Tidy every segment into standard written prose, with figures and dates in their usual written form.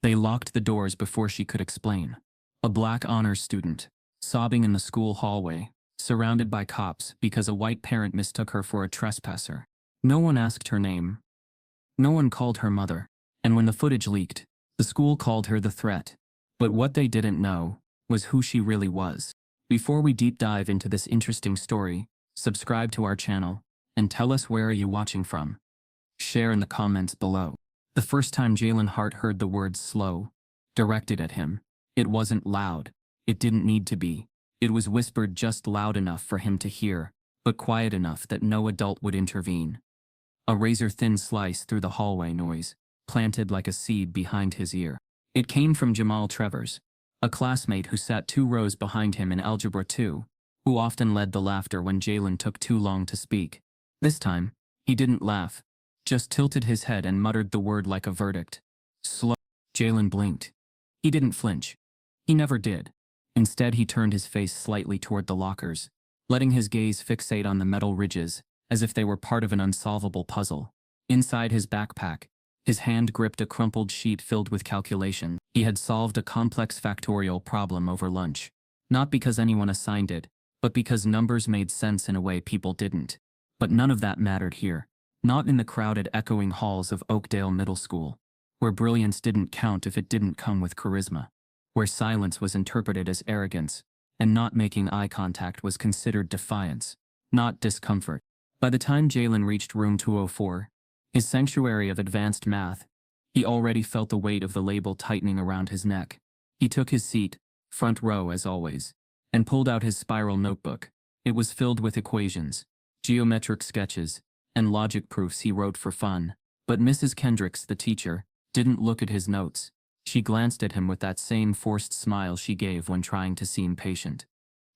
They locked the doors before she could explain. A black honors student, sobbing in the school hallway, surrounded by cops because a white parent mistook her for a trespasser. No one asked her name. No one called her mother. And when the footage leaked, the school called her the threat. But what they didn't know was who she really was. Before we deep dive into this interesting story, subscribe to our channel and tell us where are you watching from. Share in the comments below. The first time Jalen Hart heard the words slow directed at him, it wasn't loud. It didn't need to be. It was whispered just loud enough for him to hear, but quiet enough that no adult would intervene. A razor-thin slice through the hallway noise, planted like a seed behind his ear. It came from Jamal Trevors, a classmate who sat 2 rows behind him in Algebra 2, who often led the laughter when Jalen took too long to speak. This time, he didn't laugh, just tilted his head and muttered the word like a verdict. Slow. Jalen blinked. He didn't flinch. He never did. Instead, he turned his face slightly toward the lockers, letting his gaze fixate on the metal ridges, as if they were part of an unsolvable puzzle. Inside his backpack, his hand gripped a crumpled sheet filled with calculations. He had solved a complex factorial problem over lunch, not because anyone assigned it, but because numbers made sense in a way people didn't. But none of that mattered here, not in the crowded, echoing halls of Oakdale Middle School, where brilliance didn't count if it didn't come with charisma, where silence was interpreted as arrogance, and not making eye contact was considered defiance, not discomfort. By the time Jalen reached room 204, his sanctuary of advanced math, he already felt the weight of the label tightening around his neck. He took his seat, front row as always, and pulled out his spiral notebook. It was filled with equations, geometric sketches, and logic proofs he wrote for fun. But Mrs. Kendricks, the teacher, didn't look at his notes. She glanced at him with that same forced smile she gave when trying to seem patient.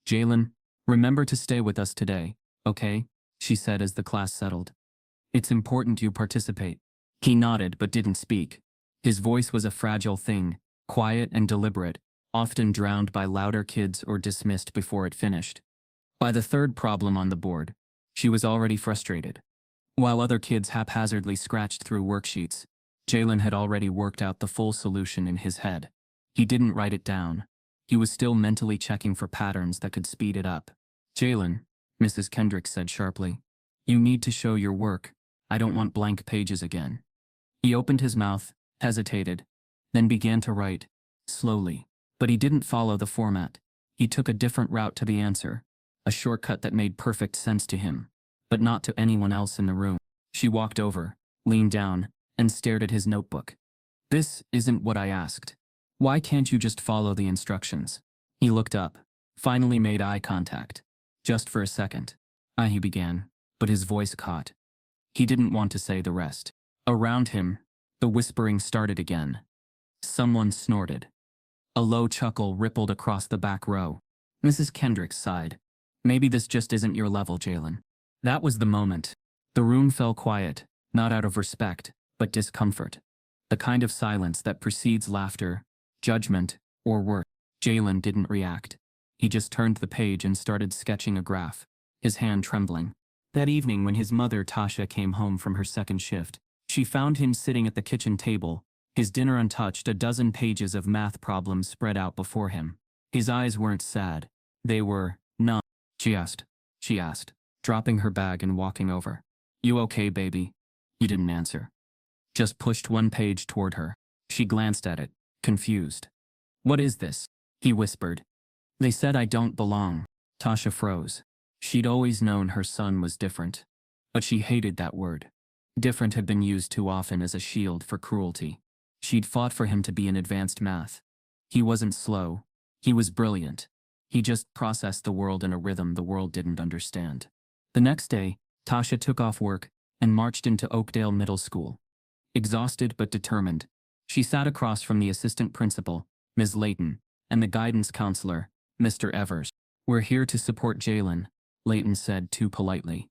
Jalen, remember to stay with us today, okay? She said as the class settled. It's important you participate. He nodded but didn't speak. His voice was a fragile thing, quiet and deliberate, often drowned by louder kids or dismissed before it finished. By the third problem on the board, she was already frustrated. While other kids haphazardly scratched through worksheets, Jalen had already worked out the full solution in his head. He didn't write it down. He was still mentally checking for patterns that could speed it up. Jalen, Mrs. Kendricks said sharply, you need to show your work. I don't want blank pages again. He opened his mouth, hesitated, then began to write, slowly. But he didn't follow the format. He took a different route to the answer, a shortcut that made perfect sense to him, but not to anyone else in the room. She walked over, leaned down, and stared at his notebook. This isn't what I asked. Why can't you just follow the instructions? He looked up, finally made eye contact. Just for a second. He began, but his voice caught. He didn't want to say the rest. Around him, the whispering started again. Someone snorted. A low chuckle rippled across the back row. Mrs. Kendricks sighed. Maybe this just isn't your level, Jalen. That was the moment. The room fell quiet, not out of respect, but discomfort. The kind of silence that precedes laughter, judgment, or worse. Jalen didn't react. He just turned the page and started sketching a graph, his hand trembling. That evening when his mother Tasha came home from her second shift, she found him sitting at the kitchen table, his dinner untouched, a dozen pages of math problems spread out before him. His eyes weren't sad. They were numb. She asked, dropping her bag and walking over. You okay, baby? He didn't answer. Just pushed one page toward her. She glanced at it, confused. What is this? He whispered. They said I don't belong. Tasha froze. She'd always known her son was different. But she hated that word. Different had been used too often as a shield for cruelty. She'd fought for him to be in advanced math. He wasn't slow. He was brilliant. He just processed the world in a rhythm the world didn't understand. The next day, Tasha took off work and marched into Oakdale Middle School. Exhausted but determined, she sat across from the assistant principal, Ms. Layton, and the guidance counselor, Mr. Evers. We're here to support Jalen, Layton said too politely.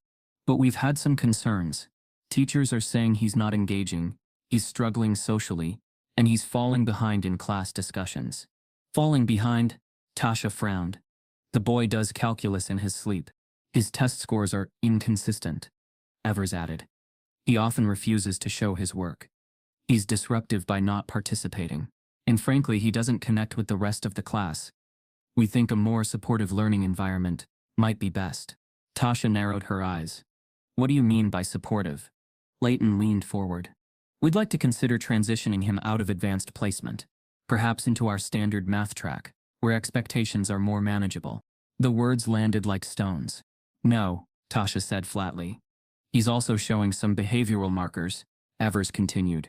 But we've had some concerns. Teachers are saying he's not engaging, he's struggling socially, and he's falling behind in class discussions. Falling behind? Tasha frowned. The boy does calculus in his sleep. His test scores are inconsistent, Evers added. He often refuses to show his work. He's disruptive by not participating. And frankly, he doesn't connect with the rest of the class. We think a more supportive learning environment might be best. Tasha narrowed her eyes. What do you mean by supportive? Layton leaned forward. We'd like to consider transitioning him out of advanced placement, perhaps into our standard math track, where expectations are more manageable. The words landed like stones. No, Tasha said flatly. He's also showing some behavioral markers, Evers continued.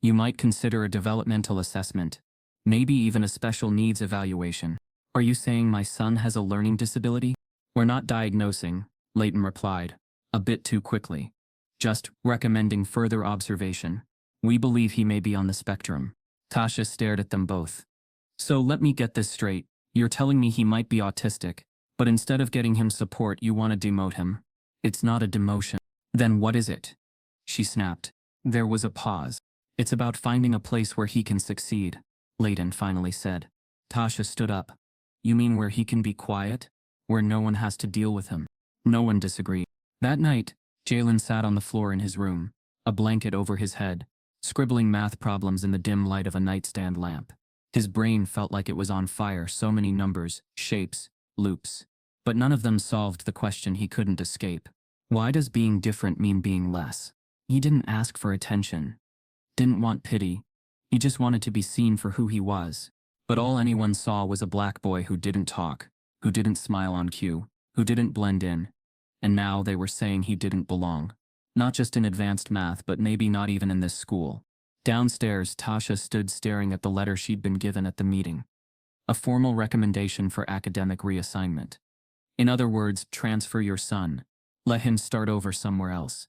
You might consider a developmental assessment, maybe even a special needs evaluation. Are you saying my son has a learning disability? We're not diagnosing, Layton replied, a bit too quickly. Just recommending further observation. We believe he may be on the spectrum. Tasha stared at them both. So let me get this straight. You're telling me he might be autistic, but instead of getting him support, you want to demote him. It's not a demotion. Then what is it? She snapped. There was a pause. It's about finding a place where he can succeed, Layton finally said. Tasha stood up. You mean where he can be quiet? Where no one has to deal with him? No one disagreed. That night, Jalen sat on the floor in his room, a blanket over his head, scribbling math problems in the dim light of a nightstand lamp. His brain felt like it was on fire, so many numbers, shapes, loops. But none of them solved the question he couldn't escape. Why does being different mean being less? He didn't ask for attention. Didn't want pity. He just wanted to be seen for who he was. But all anyone saw was a black boy who didn't talk, who didn't smile on cue, who didn't blend in. And now they were saying he didn't belong. Not just in advanced math, but maybe not even in this school. Downstairs, Tasha stood staring at the letter she'd been given at the meeting. A formal recommendation for academic reassignment. In other words, transfer your son. Let him start over somewhere else.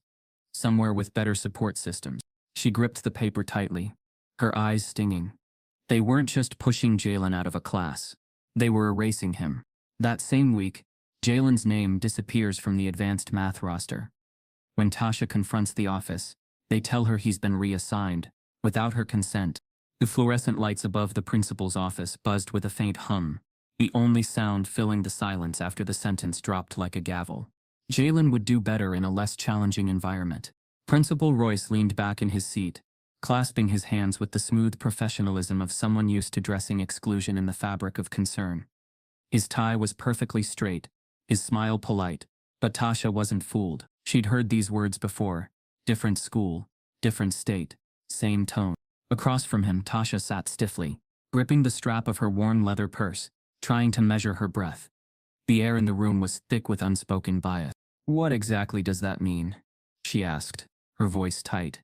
Somewhere with better support systems. She gripped the paper tightly, her eyes stinging. They weren't just pushing Jalen out of a class. They were erasing him. That same week, Jalen's name disappears from the advanced math roster. When Tasha confronts the office, they tell her he's been reassigned, without her consent. The fluorescent lights above the principal's office buzzed with a faint hum, the only sound filling the silence after the sentence dropped like a gavel. Jalen would do better in a less challenging environment. Principal Royce leaned back in his seat, clasping his hands with the smooth professionalism of someone used to dressing exclusion in the fabric of concern. His tie was perfectly straight, his smile polite, but Tasha wasn't fooled. She'd heard these words before. Different school, different state, same tone. Across from him, Tasha sat stiffly, gripping the strap of her worn leather purse, trying to measure her breath. The air in the room was thick with unspoken bias. What exactly does that mean? She asked, her voice tight.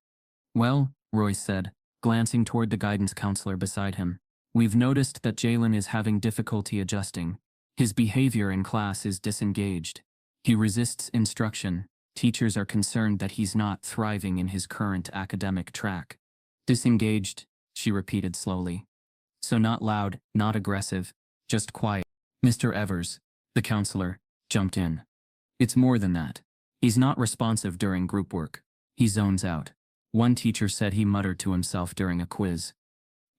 Well, Royce said, glancing toward the guidance counselor beside him, we've noticed that Jalen is having difficulty adjusting. His behavior in class is disengaged. He resists instruction. Teachers are concerned that he's not thriving in his current academic track. Disengaged, she repeated slowly. So not loud, not aggressive, just quiet. Mr. Evers, the counselor, jumped in. It's more than that. He's not responsive during group work. He zones out. One teacher said he muttered to himself during a quiz.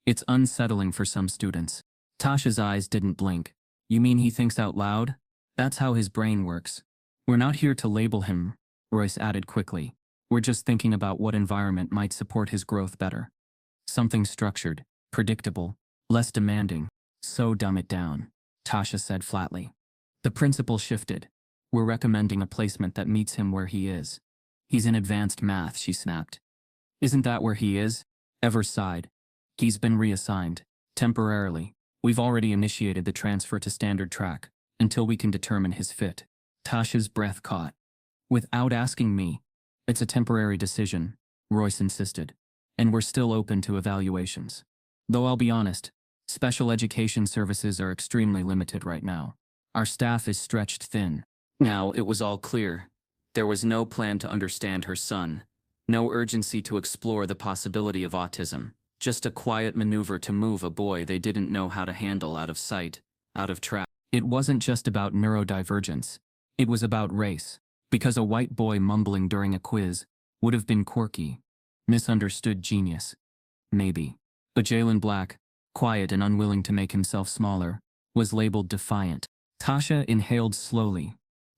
It's unsettling for some students. Tasha's eyes didn't blink. You mean he thinks out loud? That's how his brain works. We're not here to label him, Royce added quickly. We're just thinking about what environment might support his growth better. Something structured, predictable, less demanding. So dumb it down, Tasha said flatly. The principal shifted. We're recommending a placement that meets him where he is. He's in advanced math, she snapped. Isn't that where he is? Evers sighed. He's been reassigned, temporarily. We've already initiated the transfer to standard track, until we can determine his fit. Tasha's breath caught. Without asking me. It's a temporary decision, Royce insisted. And we're still open to evaluations. Though I'll be honest, special education services are extremely limited right now. Our staff is stretched thin. Now it was all clear. There was no plan to understand her son. No urgency to explore the possibility of autism. Just a quiet maneuver to move a boy they didn't know how to handle out of sight, out of track. It wasn't just about neurodivergence. It was about race. Because a white boy mumbling during a quiz would have been quirky. Misunderstood genius. Maybe. But Jalen Black, quiet and unwilling to make himself smaller, was labeled defiant. Tasha inhaled slowly,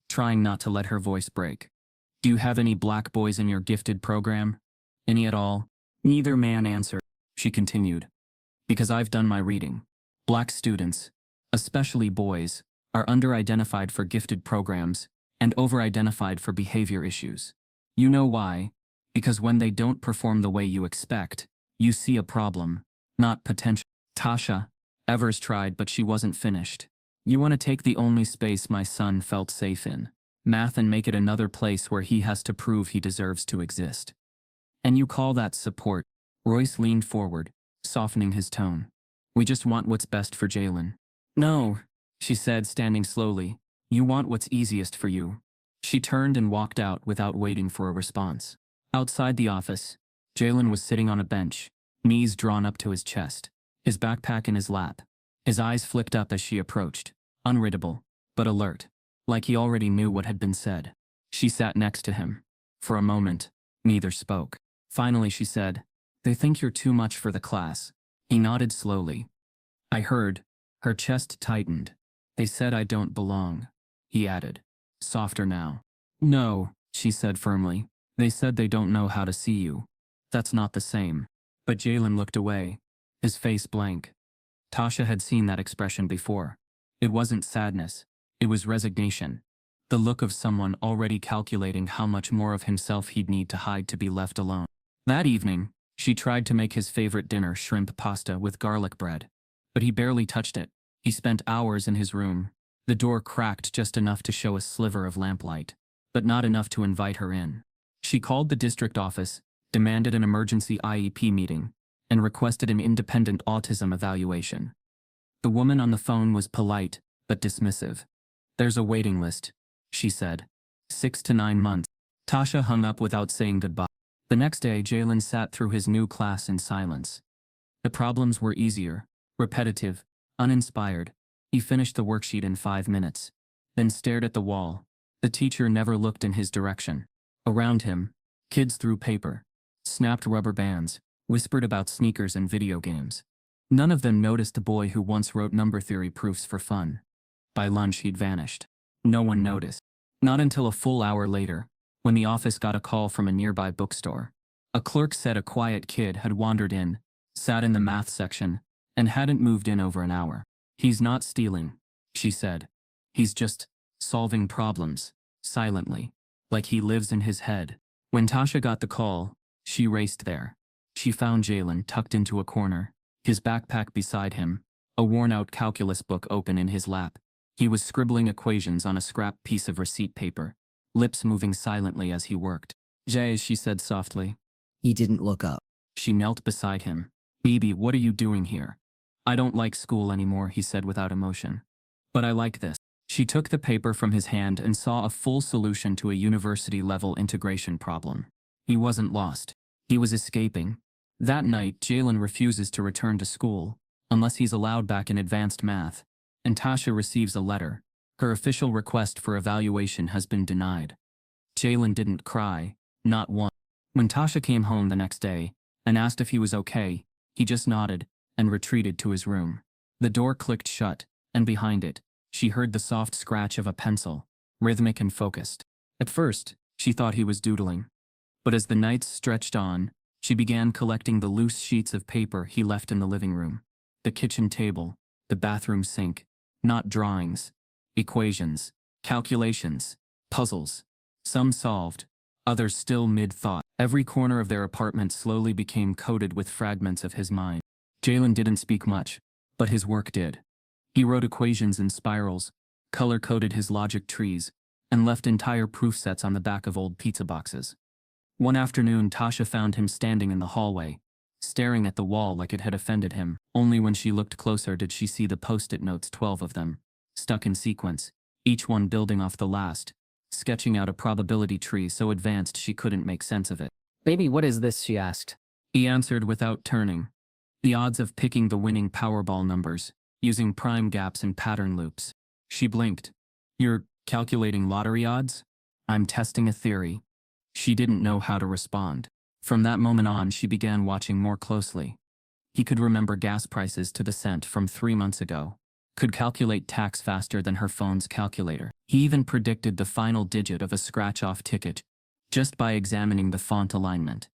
trying not to let her voice break. Do you have any black boys in your gifted program? Any at all? Neither man answered. She continued. Because I've done my reading. Black students, especially boys, are under-identified for gifted programs and over-identified for behavior issues. You know why? Because when they don't perform the way you expect, you see a problem, not potential. Tasha, Evers tried, but she wasn't finished. You want to take the only space my son felt safe in, math, and make it another place where he has to prove he deserves to exist. And you call that support? Royce leaned forward, softening his tone. We just want what's best for Jalen. No, she said, standing slowly. You want what's easiest for you. She turned and walked out without waiting for a response. Outside the office, Jalen was sitting on a bench, knees drawn up to his chest, his backpack in his lap. His eyes flicked up as she approached, unreadable, but alert, like he already knew what had been said. She sat next to him. For a moment, neither spoke. Finally she said, "They think you're too much for the class." He nodded slowly. "I heard." Her chest tightened. "They said I don't belong," he added, softer now. "No," she said firmly. "They said they don't know how to see you. That's not the same." But Jalen looked away, his face blank. Tasha had seen that expression before. It wasn't sadness. It was resignation. The look of someone already calculating how much more of himself he'd need to hide to be left alone. That evening, she tried to make his favorite dinner, shrimp pasta with garlic bread. But he barely touched it. He spent hours in his room. The door cracked just enough to show a sliver of lamplight, but not enough to invite her in. She called the district office, demanded an emergency IEP meeting, and requested an independent autism evaluation. The woman on the phone was polite, but dismissive. "There's a waiting list," she said. 6 to 9 months. Tasha hung up without saying goodbye. The next day, Jalen sat through his new class in silence. The problems were easier, repetitive, uninspired. He finished the worksheet in 5 minutes, then stared at the wall. The teacher never looked in his direction. Around him, kids threw paper, snapped rubber bands, whispered about sneakers and video games. None of them noticed the boy who once wrote number theory proofs for fun. By lunch he'd vanished. No one noticed. Not until a full hour later, when the office got a call from a nearby bookstore. A clerk said a quiet kid had wandered in, sat in the math section, and hadn't moved in over an hour. "He's not stealing," she said. "He's just solving problems, silently, like he lives in his head." When Tasha got the call, she raced there. She found Jalen tucked into a corner, his backpack beside him, a worn-out calculus book open in his lap. He was scribbling equations on a scrap piece of receipt paper, lips moving silently as he worked. "Jay," she said softly. He didn't look up. She knelt beside him. "Baby, what are you doing here?" "I don't like school anymore," he said without emotion. "But I like this." She took the paper from his hand and saw a full solution to a university-level integration problem. He wasn't lost. He was escaping. That night, Jalen refuses to return to school, unless he's allowed back in advanced math, and Tasha receives a letter. Her official request for evaluation has been denied. Jalen didn't cry, not once. When Tasha came home the next day and asked if he was okay, he just nodded and retreated to his room. The door clicked shut, and behind it, she heard the soft scratch of a pencil, rhythmic and focused. At first, she thought he was doodling. But as the nights stretched on, she began collecting the loose sheets of paper he left in the living room, the kitchen table, the bathroom sink. Not drawings, equations, calculations, puzzles. Some solved, others still mid-thought. Every corner of their apartment slowly became coated with fragments of his mind. Jalen didn't speak much, but his work did. He wrote equations in spirals, color-coded his logic trees, and left entire proof sets on the back of old pizza boxes. One afternoon, Tasha found him standing in the hallway, staring at the wall like it had offended him. Only when she looked closer did she see the post-it notes, 12 of them, stuck in sequence, each one building off the last, sketching out a probability tree so advanced she couldn't make sense of it. "Baby, what is this?" she asked. He answered without turning. The odds of picking the winning Powerball numbers, using prime gaps and pattern loops. She blinked. "You're calculating lottery odds?" "I'm testing a theory." She didn't know how to respond. From that moment on, she began watching more closely. He could remember gas prices to the cent from 3 months ago, could calculate tax faster than her phone's calculator. He even predicted the final digit of a scratch-off ticket, just by examining the font alignment.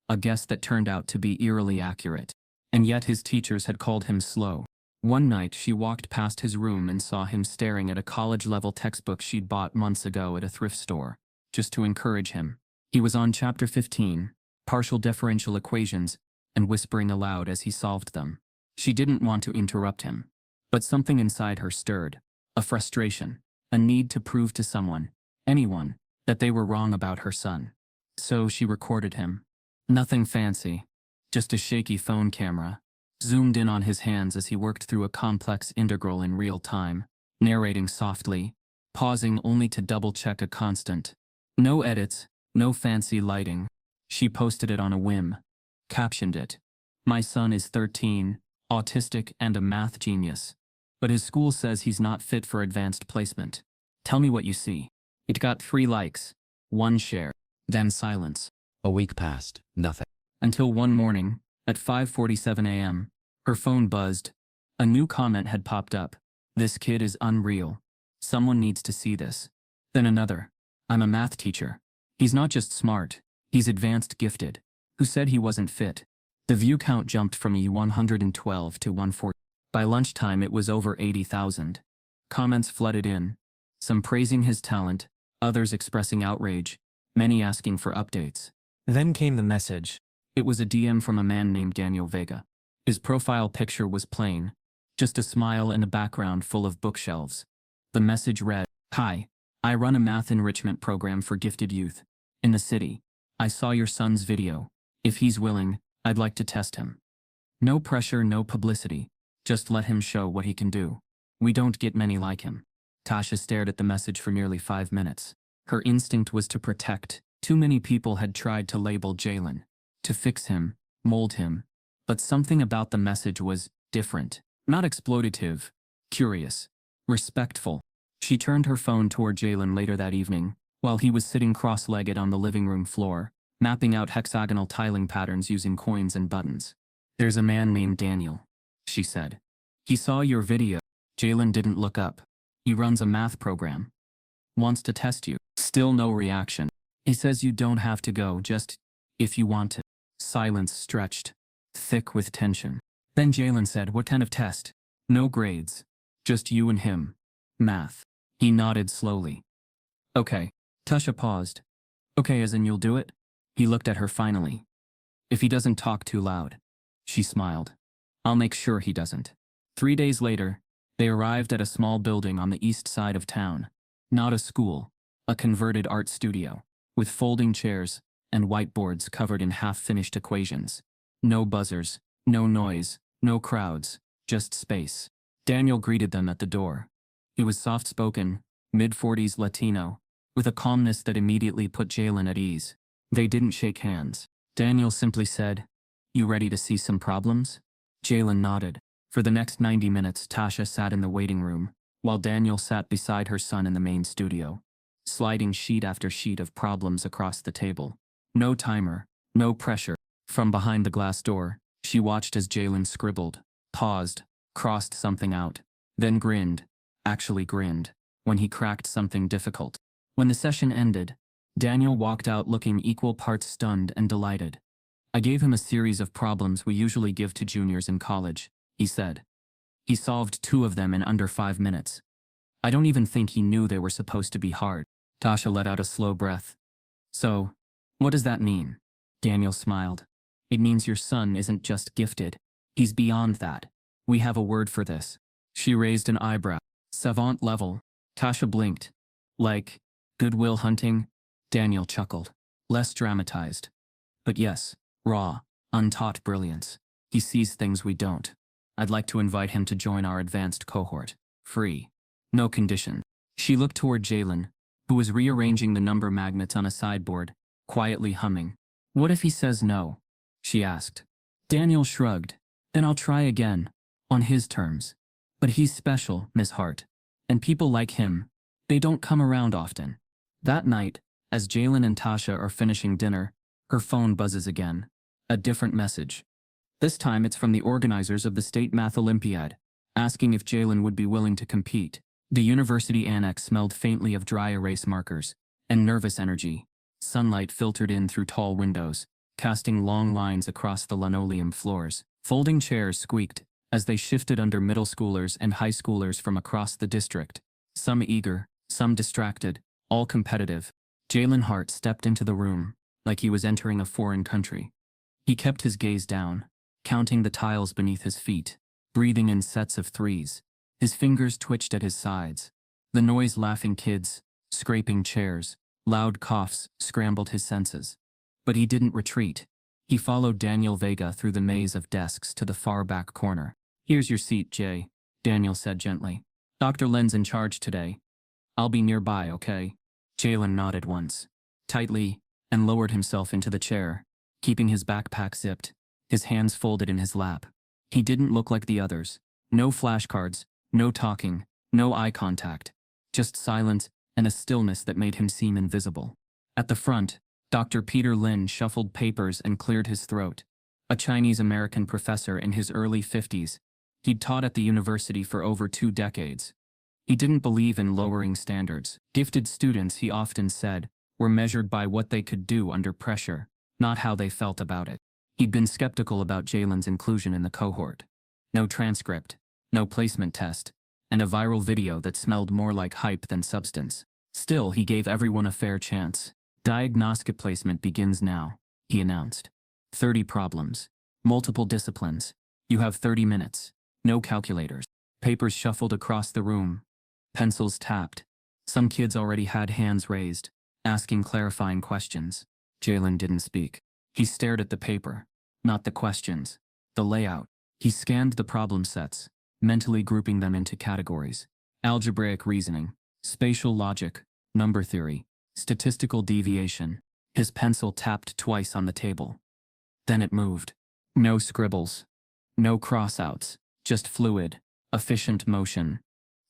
A guess that turned out to be eerily accurate. and yet his teachers had called him slow. One night she walked past his room and saw him staring at a college-level textbook she'd bought months ago at a thrift store, just to encourage him. He was on chapter 15, partial differential equations, and whispering aloud as he solved them. She didn't want to interrupt him, but something inside her stirred, a frustration, a need to prove to someone, anyone, that they were wrong about her son. So she recorded him. Nothing fancy, just a shaky phone camera, zoomed in on his hands as he worked through a complex integral in real time, narrating softly, pausing only to double-check a constant. No edits, no fancy lighting. She posted it on a whim, captioned it, "My son is 13, autistic and a math genius, but his school says he's not fit for advanced placement. Tell me what you see." It got 3 likes, 1 share, then silence. A week passed, nothing. Until one morning, at 5:47 a.m., her phone buzzed. A new comment had popped up. "This kid is unreal. Someone needs to see this." Then another. "I'm a math teacher. He's not just smart, he's advanced gifted. Who said he wasn't fit?" The view count jumped from 112 to 140. By lunchtime it was over 80,000. Comments flooded in, some praising his talent, others expressing outrage, many asking for updates. Then came the message. It was a DM from a man named Daniel Vega. His profile picture was plain, just a smile and a background full of bookshelves. The message read, "Hi, I run a math enrichment program for gifted youth in the city. I saw your son's video. If he's willing, I'd like to test him. No pressure, no publicity. Just let him show what he can do. We don't get many like him." Tasha stared at the message for nearly 5 minutes. Her instinct was to protect. Too many people had tried to label Jalen, to fix him, mold him. But something about the message was different. Not exploitative, curious, respectful. She turned her phone toward Jalen later that evening, while he was sitting cross-legged on the living room floor, mapping out hexagonal tiling patterns using coins and buttons. "There's a man named Daniel," she said. "He saw your video." Jalen didn't look up. "He runs a math program. Wants to test you." Still no reaction. "He says you don't have to go, just if you want to." Silence stretched, thick with tension. Then Jalen said, "What kind of test?" "No grades. Just you and him. Math." He nodded slowly. "Okay." Tasha paused. "Okay, as in you'll do it?" He looked at her finally. "If he doesn't talk too loud." She smiled. "I'll make sure he doesn't." 3 days later, they arrived at a small building on the east side of town. Not a school, a converted art studio, with folding chairs and whiteboards covered in half-finished equations. No buzzers, no noise, no crowds, just space. Daniel greeted them at the door. He was soft-spoken, mid-40s Latino, with a calmness that immediately put Jalen at ease. They didn't shake hands. Daniel simply said, "You ready to see some problems?" Jalen nodded. For the next 90 minutes, Tasha sat in the waiting room, while Daniel sat beside her son in the main studio, sliding sheet after sheet of problems across the table. No timer, no pressure. From behind the glass door, she watched as Jalen scribbled, paused, crossed something out, then grinned, actually grinned, when he cracked something difficult. When the session ended, Daniel walked out looking equal parts stunned and delighted. "I gave him a series of problems we usually give to juniors in college," he said. "He solved 2 of them in under 5 minutes. I don't even think he knew they were supposed to be hard." Tasha let out a slow breath. "So, what does that mean?" Daniel smiled. "It means your son isn't just gifted. He's beyond that. We have a word for this." She raised an eyebrow. "Savant level." Tasha blinked. "Like, Goodwill Hunting?" Daniel chuckled. "Less dramatized. But yes, raw, untaught brilliance. He sees things we don't. I'd like to invite him to join our advanced cohort. Free. No condition." She looked toward Jalen, who was rearranging the number magnets on a sideboard, quietly humming. "What if he says no?" she asked. Daniel shrugged. "Then I'll try again. On his terms. But he's special, Miss Hart. And people like him, they don't come around often." That night, as Jalen and Tasha are finishing dinner, her phone buzzes again. A different message. This time it's from the organizers of the State Math Olympiad, asking if Jalen would be willing to compete. The university annex smelled faintly of dry erase markers and nervous energy. Sunlight filtered in through tall windows, casting long lines across the linoleum floors. Folding chairs squeaked as they shifted under middle schoolers and high schoolers from across the district, some eager, some distracted, all competitive. Jalen Hart stepped into the room like he was entering a foreign country. He kept his gaze down, counting the tiles beneath his feet, breathing in sets of threes. His fingers twitched at his sides. The noise laughing kids, scraping chairs, loud coughs scrambled his senses. But he didn't retreat. He followed Daniel Vega through the maze of desks to the far back corner. "Here's your seat, Jay," Daniel said gently. "Dr. Len's in charge today. I'll be nearby, okay?" Jalen nodded once, tightly, and lowered himself into the chair, keeping his backpack zipped, his hands folded in his lap. He didn't look like the others. No flashcards, no talking, no eye contact. Just silence and a stillness that made him seem invisible. At the front, Dr. Peter Lin shuffled papers and cleared his throat. A Chinese-American professor in his early 50s, he'd taught at the university for over 2 decades. He didn't believe in lowering standards. Gifted students, he often said, were measured by what they could do under pressure, not how they felt about it. He'd been skeptical about Jalen's inclusion in the cohort. No transcript, no placement test, and a viral video that smelled more like hype than substance. Still, he gave everyone a fair chance. "Diagnostic placement begins now," he announced. 30 problems. Multiple disciplines. You have 30 minutes. No calculators. Papers shuffled across the room. Pencils tapped. Some kids already had hands raised, asking clarifying questions. Jalen didn't speak. He stared at the paper. Not the questions. The layout. He scanned the problem sets, mentally grouping them into categories. Algebraic reasoning, spatial logic, number theory, statistical deviation. His pencil tapped twice on the table. Then it moved. No scribbles. No crossouts. Just fluid, efficient motion.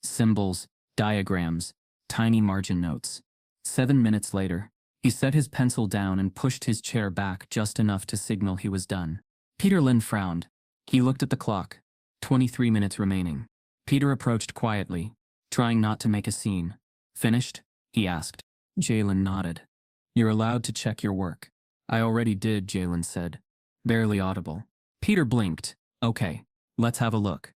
Symbols, diagrams, tiny margin notes. 7 minutes later, he set his pencil down and pushed his chair back just enough to signal he was done. Peter Lin frowned. He looked at the clock. 23 minutes remaining. Peter approached quietly, trying not to make a scene. "Finished?" he asked. Jalen nodded. "You're allowed to check your work." "I already did," Jalen said, barely audible. Peter blinked. "Okay, let's have a look."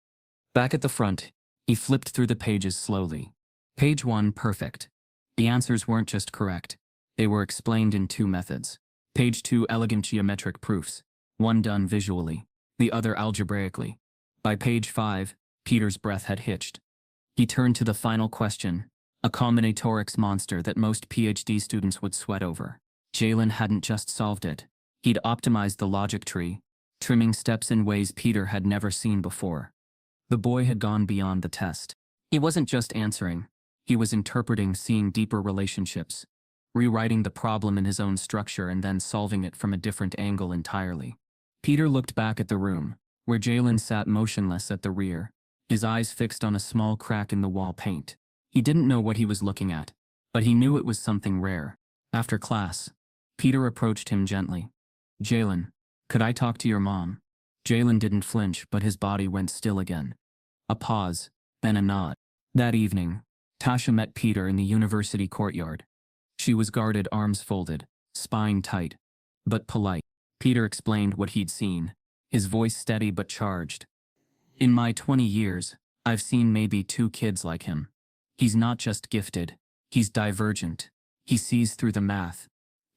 Back at the front, he flipped through the pages slowly. Page 1, perfect. The answers weren't just correct. They were explained in 2 methods. Page 2, elegant geometric proofs. One done visually, the other algebraically. By page 5, Peter's breath had hitched. He turned to the final question, a combinatorics monster that most PhD students would sweat over. Jalen hadn't just solved it. He'd optimized the logic tree, trimming steps in ways Peter had never seen before. The boy had gone beyond the test. He wasn't just answering. He was interpreting, seeing deeper relationships, rewriting the problem in his own structure and then solving it from a different angle entirely. Peter looked back at the room, where Jalen sat motionless at the rear, his eyes fixed on a small crack in the wall paint. He didn't know what he was looking at, but he knew it was something rare. After class, Peter approached him gently. "Jalen, could I talk to your mom?" Jalen didn't flinch, but his body went still again. A pause, then a nod. That evening, Tasha met Peter in the university courtyard. She was guarded, arms folded, spine tight, but polite. Peter explained what he'd seen, his voice steady but charged. "In my 20 years, I've seen maybe 2 kids like him. He's not just gifted, he's divergent. He sees through the math.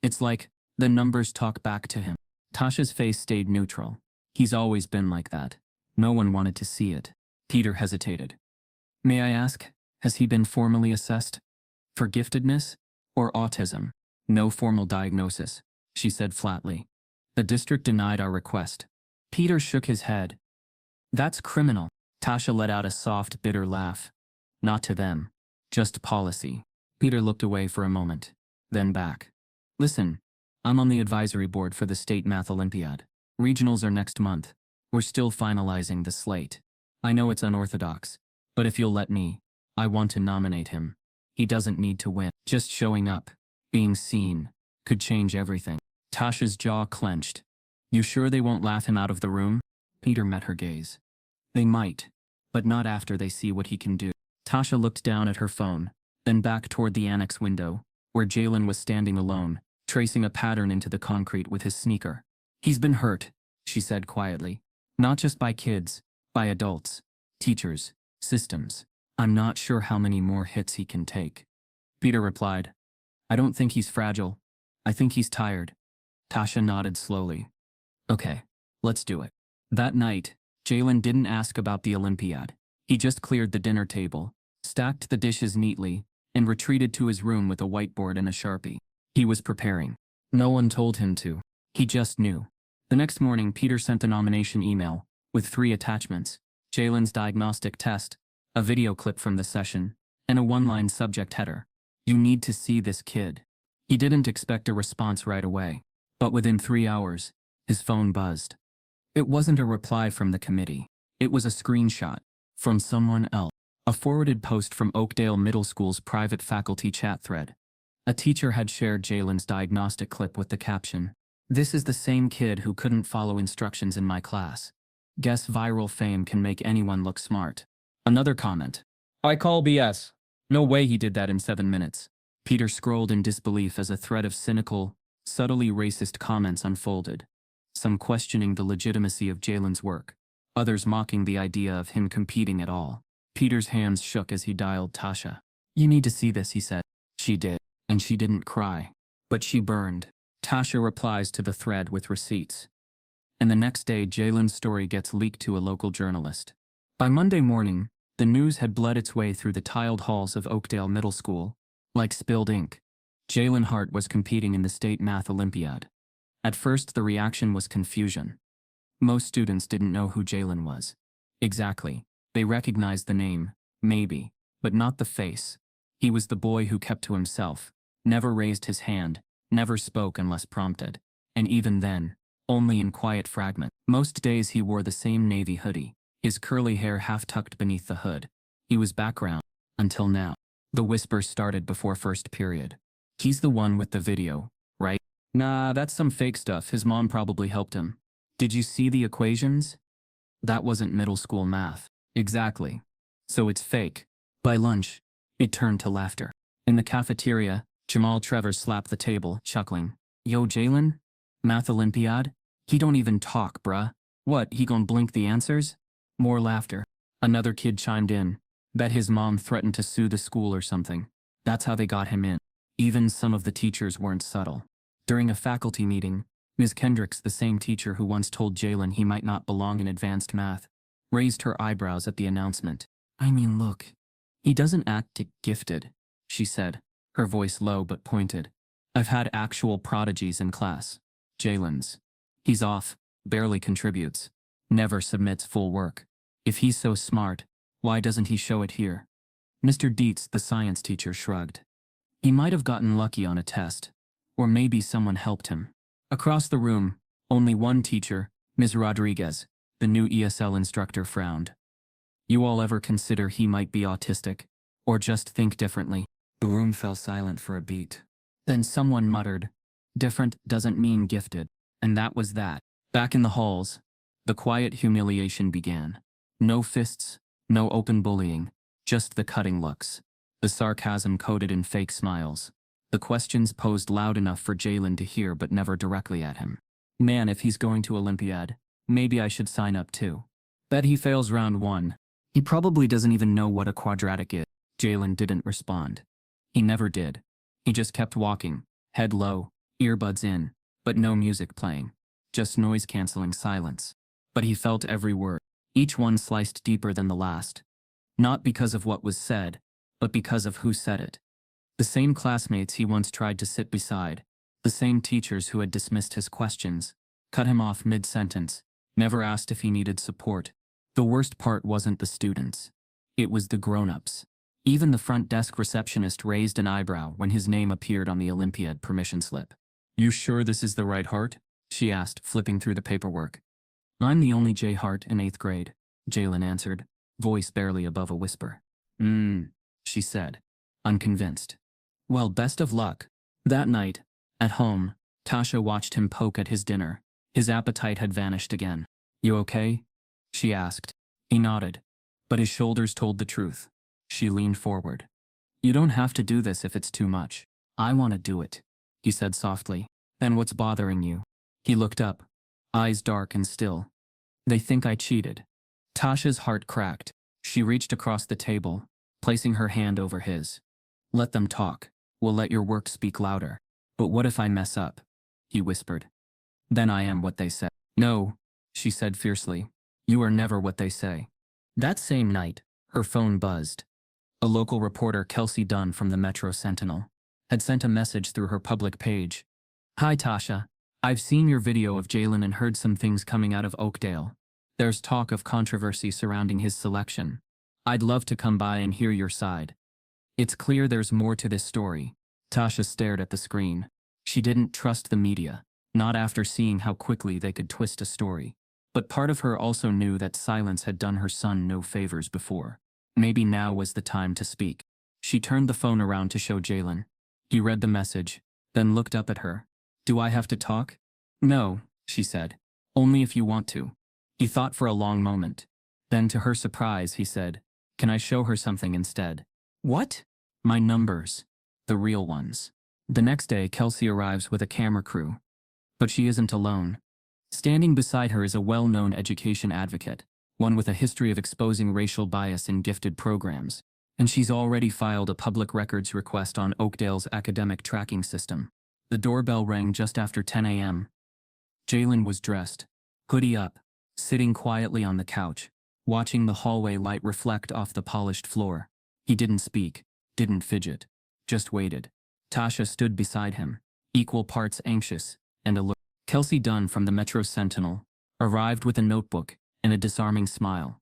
It's like the numbers talk back to him." Tasha's face stayed neutral. "He's always been like that. No one wanted to see it." Peter hesitated. "May I ask, has he been formally assessed? For giftedness or autism?" "No formal diagnosis," she said flatly. "The district denied our request." Peter shook his head. "That's criminal." Tasha let out a soft, bitter laugh. "Not to them. Just policy." Peter looked away for a moment, then back. "Listen, I'm on the advisory board for the state math Olympiad. Regionals are next month. We're still finalizing the slate. I know it's unorthodox, but if you'll let me, I want to nominate him. He doesn't need to win. Just showing up, being seen, could change everything." Tasha's jaw clenched. "You sure they won't laugh him out of the room?" Peter met her gaze. "They might, but not after they see what he can do." Tasha looked down at her phone, then back toward the annex window, where Jalen was standing alone, tracing a pattern into the concrete with his sneaker. "He's been hurt," she said quietly. Not just by kids, by adults, teachers, systems. I'm not sure how many more hits he can take. Peter replied, I don't think he's fragile. I think he's tired. Tasha nodded slowly. Okay, let's do it. That night, Jalen didn't ask about the Olympiad. He just cleared the dinner table, stacked the dishes neatly, and retreated to his room with a whiteboard and a Sharpie. He was preparing. No one told him to. He just knew. The next morning, Peter sent a nomination email with 3 attachments: Jalen's diagnostic test, a video clip from the session, and a one-line subject header. You need to see this kid. He didn't expect a response right away, but within 3 hours, his phone buzzed. It wasn't a reply from the committee. It was a screenshot from someone else. A forwarded post from Oakdale Middle School's private faculty chat thread. A teacher had shared Jalen's diagnostic clip with the caption, "This is the same kid who couldn't follow instructions in my class. Guess viral fame can make anyone look smart." Another comment, "I call BS. No way he did that in 7 minutes." Peter scrolled in disbelief as a thread of cynical, subtly racist comments unfolded. Some questioning the legitimacy of Jalen's work, others mocking the idea of him competing at all. Peter's hands shook as he dialed Tasha. "You need to see this," he said. She did, and she didn't cry. But she burned. Tasha replies to the thread with receipts. And the next day, Jalen's story gets leaked to a local journalist. By Monday morning, the news had bled its way through the tiled halls of Oakdale Middle School. Like spilled ink, Jalen Hart was competing in the state math Olympiad. At first, the reaction was confusion. Most students didn't know who Jalen was. Exactly. They recognized the name, maybe, but not the face. He was the boy who kept to himself, never raised his hand, never spoke unless prompted, and even then, only in quiet fragments. Most days he wore the same navy hoodie, his curly hair half tucked beneath the hood. He was background, until now. The whispers started before first period. "He's the one with the video, right?" "Nah, that's some fake stuff. His mom probably helped him." "Did you see the equations?" "That wasn't middle school math." "Exactly. So it's fake." By lunch, it turned to laughter. In the cafeteria, Jamal Trevor slapped the table, chuckling. "Yo, Jalen? Math Olympiad? He don't even talk, bruh. What, he gon' blink the answers?" More laughter. Another kid chimed in. Bet his mom threatened to sue the school or something. That's how they got him in. Even some of the teachers weren't subtle. During a faculty meeting, Ms. Kendricks, the same teacher who once told Jalen he might not belong in advanced math, raised her eyebrows at the announcement. "I mean, look. He doesn't act gifted," she said, her voice low but pointed. "I've had actual prodigies in class. Jalen's. He's off, barely contributes, never submits full work. If he's so smart, why doesn't he show it here?" Mr. Dietz, the science teacher, shrugged. "He might have gotten lucky on a test, or maybe someone helped him." Across the room, only one teacher, Ms. Rodriguez, the new ESL instructor, frowned. "You all ever consider he might be autistic, or just think differently?" The room fell silent for a beat. Then someone muttered, "Different doesn't mean gifted." And that was that. Back in the halls, the quiet humiliation began. No fists, no open bullying, just the cutting looks, the sarcasm coded in fake smiles, the questions posed loud enough for Jalen to hear but never directly at him. "Man, if he's going to Olympiad, maybe I should sign up too. Bet he fails round 1. He probably doesn't even know what a quadratic is." Jalen didn't respond. He never did. He just kept walking, head low, earbuds in, but no music playing. Just noise-canceling silence. But he felt every word, each one sliced deeper than the last. Not because of what was said, but because of who said it. The same classmates he once tried to sit beside, the same teachers who had dismissed his questions, cut him off mid-sentence, never asked if he needed support. The worst part wasn't the students. It was the grown-ups. Even the front desk receptionist raised an eyebrow when his name appeared on the Olympiad permission slip. "You sure this is the right Hart?" she asked, flipping through the paperwork. "I'm the only J. Hart in 8th grade, Jalen answered, voice barely above a whisper. She said, unconvinced. "Well, best of luck." That night, at home, Tasha watched him poke at his dinner. His appetite had vanished again. "You okay?" she asked. He nodded, but his shoulders told the truth. She leaned forward. "You don't have to do this if it's too much. I want to do it," he said softly. "Then what's bothering you?" He looked up, eyes dark and still. They think I cheated. Tasha's heart cracked. She reached across the table, placing her hand over his. Let them talk. We'll let your work speak louder. But what if I mess up? He whispered. Then I am what they say. No, she said fiercely. You are never what they say. That same night, her phone buzzed. A local reporter, Kelsey Dunn from the Metro Sentinel, had sent a message through her public page. Hi Tasha. I've seen your video of Jalen and heard some things coming out of Oakdale. There's talk of controversy surrounding his selection. I'd love to come by and hear your side. It's clear there's more to this story. Tasha stared at the screen. She didn't trust the media, not after seeing how quickly they could twist a story. But part of her also knew that silence had done her son no favors before. Maybe now was the time to speak. She turned the phone around to show Jalen. He read the message, then looked up at her. Do I have to talk? No, she said. Only if you want to. He thought for a long moment. Then to her surprise, he said, Can I show her something instead? What? My numbers. The real ones. The next day, Kelsey arrives with a camera crew. But she isn't alone. Standing beside her is a well-known education advocate, one with a history of exposing racial bias in gifted programs. And she's already filed a public records request on Oakdale's academic tracking system. The doorbell rang just after 10 a.m. Jalen was dressed, hoodie up, sitting quietly on the couch, watching the hallway light reflect off the polished floor. He didn't speak, didn't fidget, just waited. Tasha stood beside him, equal parts anxious and alert. Kelsey Dunn from the Metro Sentinel arrived with a notebook and a disarming smile.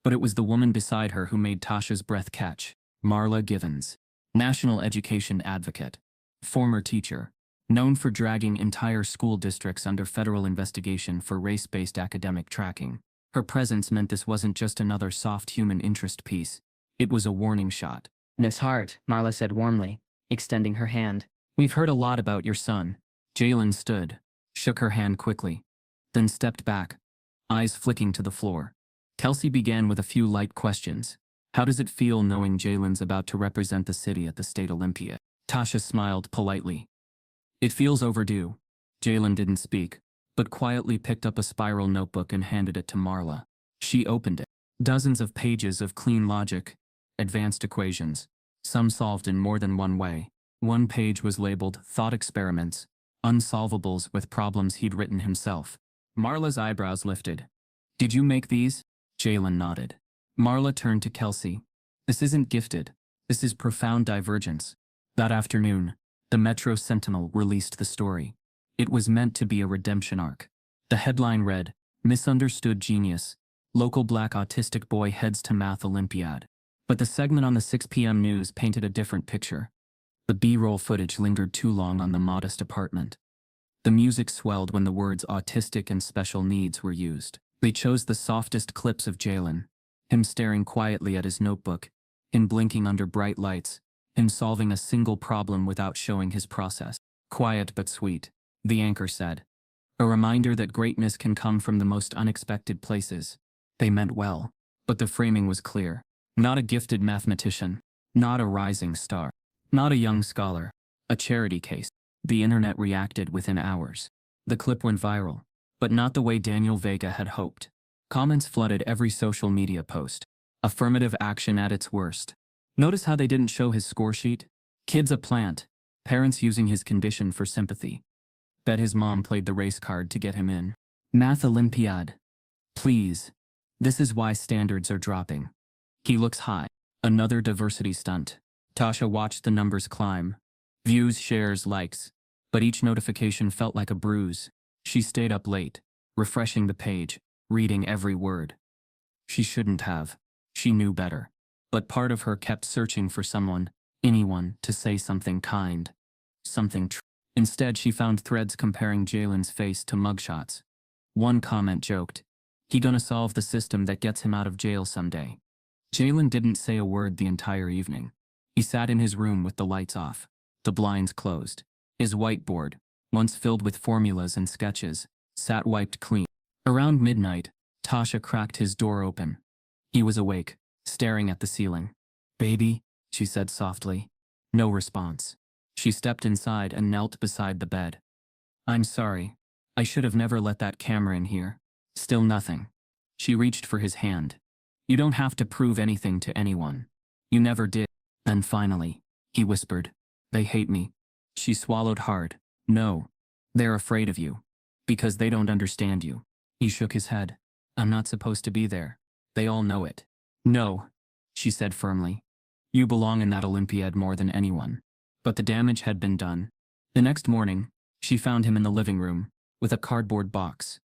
But it was the woman beside her who made Tasha's breath catch. Marla Givens, national education advocate, former teacher, known for dragging entire school districts under federal investigation for race-based academic tracking. Her presence meant this wasn't just another soft human interest piece. It was a warning shot. Miss Hart, Marla said warmly, extending her hand. We've heard a lot about your son. Jalen stood, shook her hand quickly, then stepped back, eyes flicking to the floor. Kelsey began with a few light questions. How does it feel knowing Jalen's about to represent the city at the state Olympiad? Tasha smiled politely. It feels overdue. Jalen didn't speak, but quietly picked up a spiral notebook and handed it to Marla. She opened it. Dozens of pages of clean logic, advanced equations, some solved in more than one way. One page was labeled Thought Experiments, Unsolvables with Problems he'd written himself. Marla's eyebrows lifted. Did you make these? Jalen nodded. Marla turned to Kelsey. This isn't gifted. This is profound divergence. That afternoon, the Metro Sentinel released the story. It was meant to be a redemption arc. The headline read, Misunderstood Genius. Local black autistic boy heads to math Olympiad. But the segment on the 6 p.m. news painted a different picture. The B-roll footage lingered too long on the modest apartment. The music swelled when the words autistic and special needs were used. They chose the softest clips of Jalen, him staring quietly at his notebook, him blinking under bright lights, him solving a single problem without showing his process. Quiet but sweet, the anchor said. A reminder that greatness can come from the most unexpected places. They meant well, but the framing was clear. Not a gifted mathematician, not a rising star, not a young scholar, a charity case. The internet reacted within hours. The clip went viral, but not the way Daniel Vega had hoped. Comments flooded every social media post. Affirmative action at its worst. Notice how they didn't show his score sheet? Kids a plant, parents using his condition for sympathy. Bet his mom played the race card to get him in. Math Olympiad. Please. This is why standards are dropping. He looks high. Another diversity stunt. Tasha watched the numbers climb. Views, shares, likes. But each notification felt like a bruise. She stayed up late, refreshing the page, reading every word. She shouldn't have. She knew better. But part of her kept searching for someone, anyone, to say something kind. Something true. Instead, she found threads comparing Jalen's face to mugshots. One comment joked, "He gonna solve the system that gets him out of jail someday." Jalen didn't say a word the entire evening. He sat in his room with the lights off, the blinds closed. His whiteboard, once filled with formulas and sketches, sat wiped clean. Around midnight, Tasha cracked his door open. He was awake, staring at the ceiling. "Baby," she said softly. No response. She stepped inside and knelt beside the bed. "I'm sorry. I should have never let that camera in here." Still nothing. She reached for his hand. You don't have to prove anything to anyone. You never did. Then finally, he whispered, they hate me. She swallowed hard. No. They're afraid of you. Because they don't understand you. He shook his head. I'm not supposed to be there. They all know it. No, she said firmly. You belong in that Olympiad more than anyone. But the damage had been done. The next morning, she found him in the living room, with a cardboard box.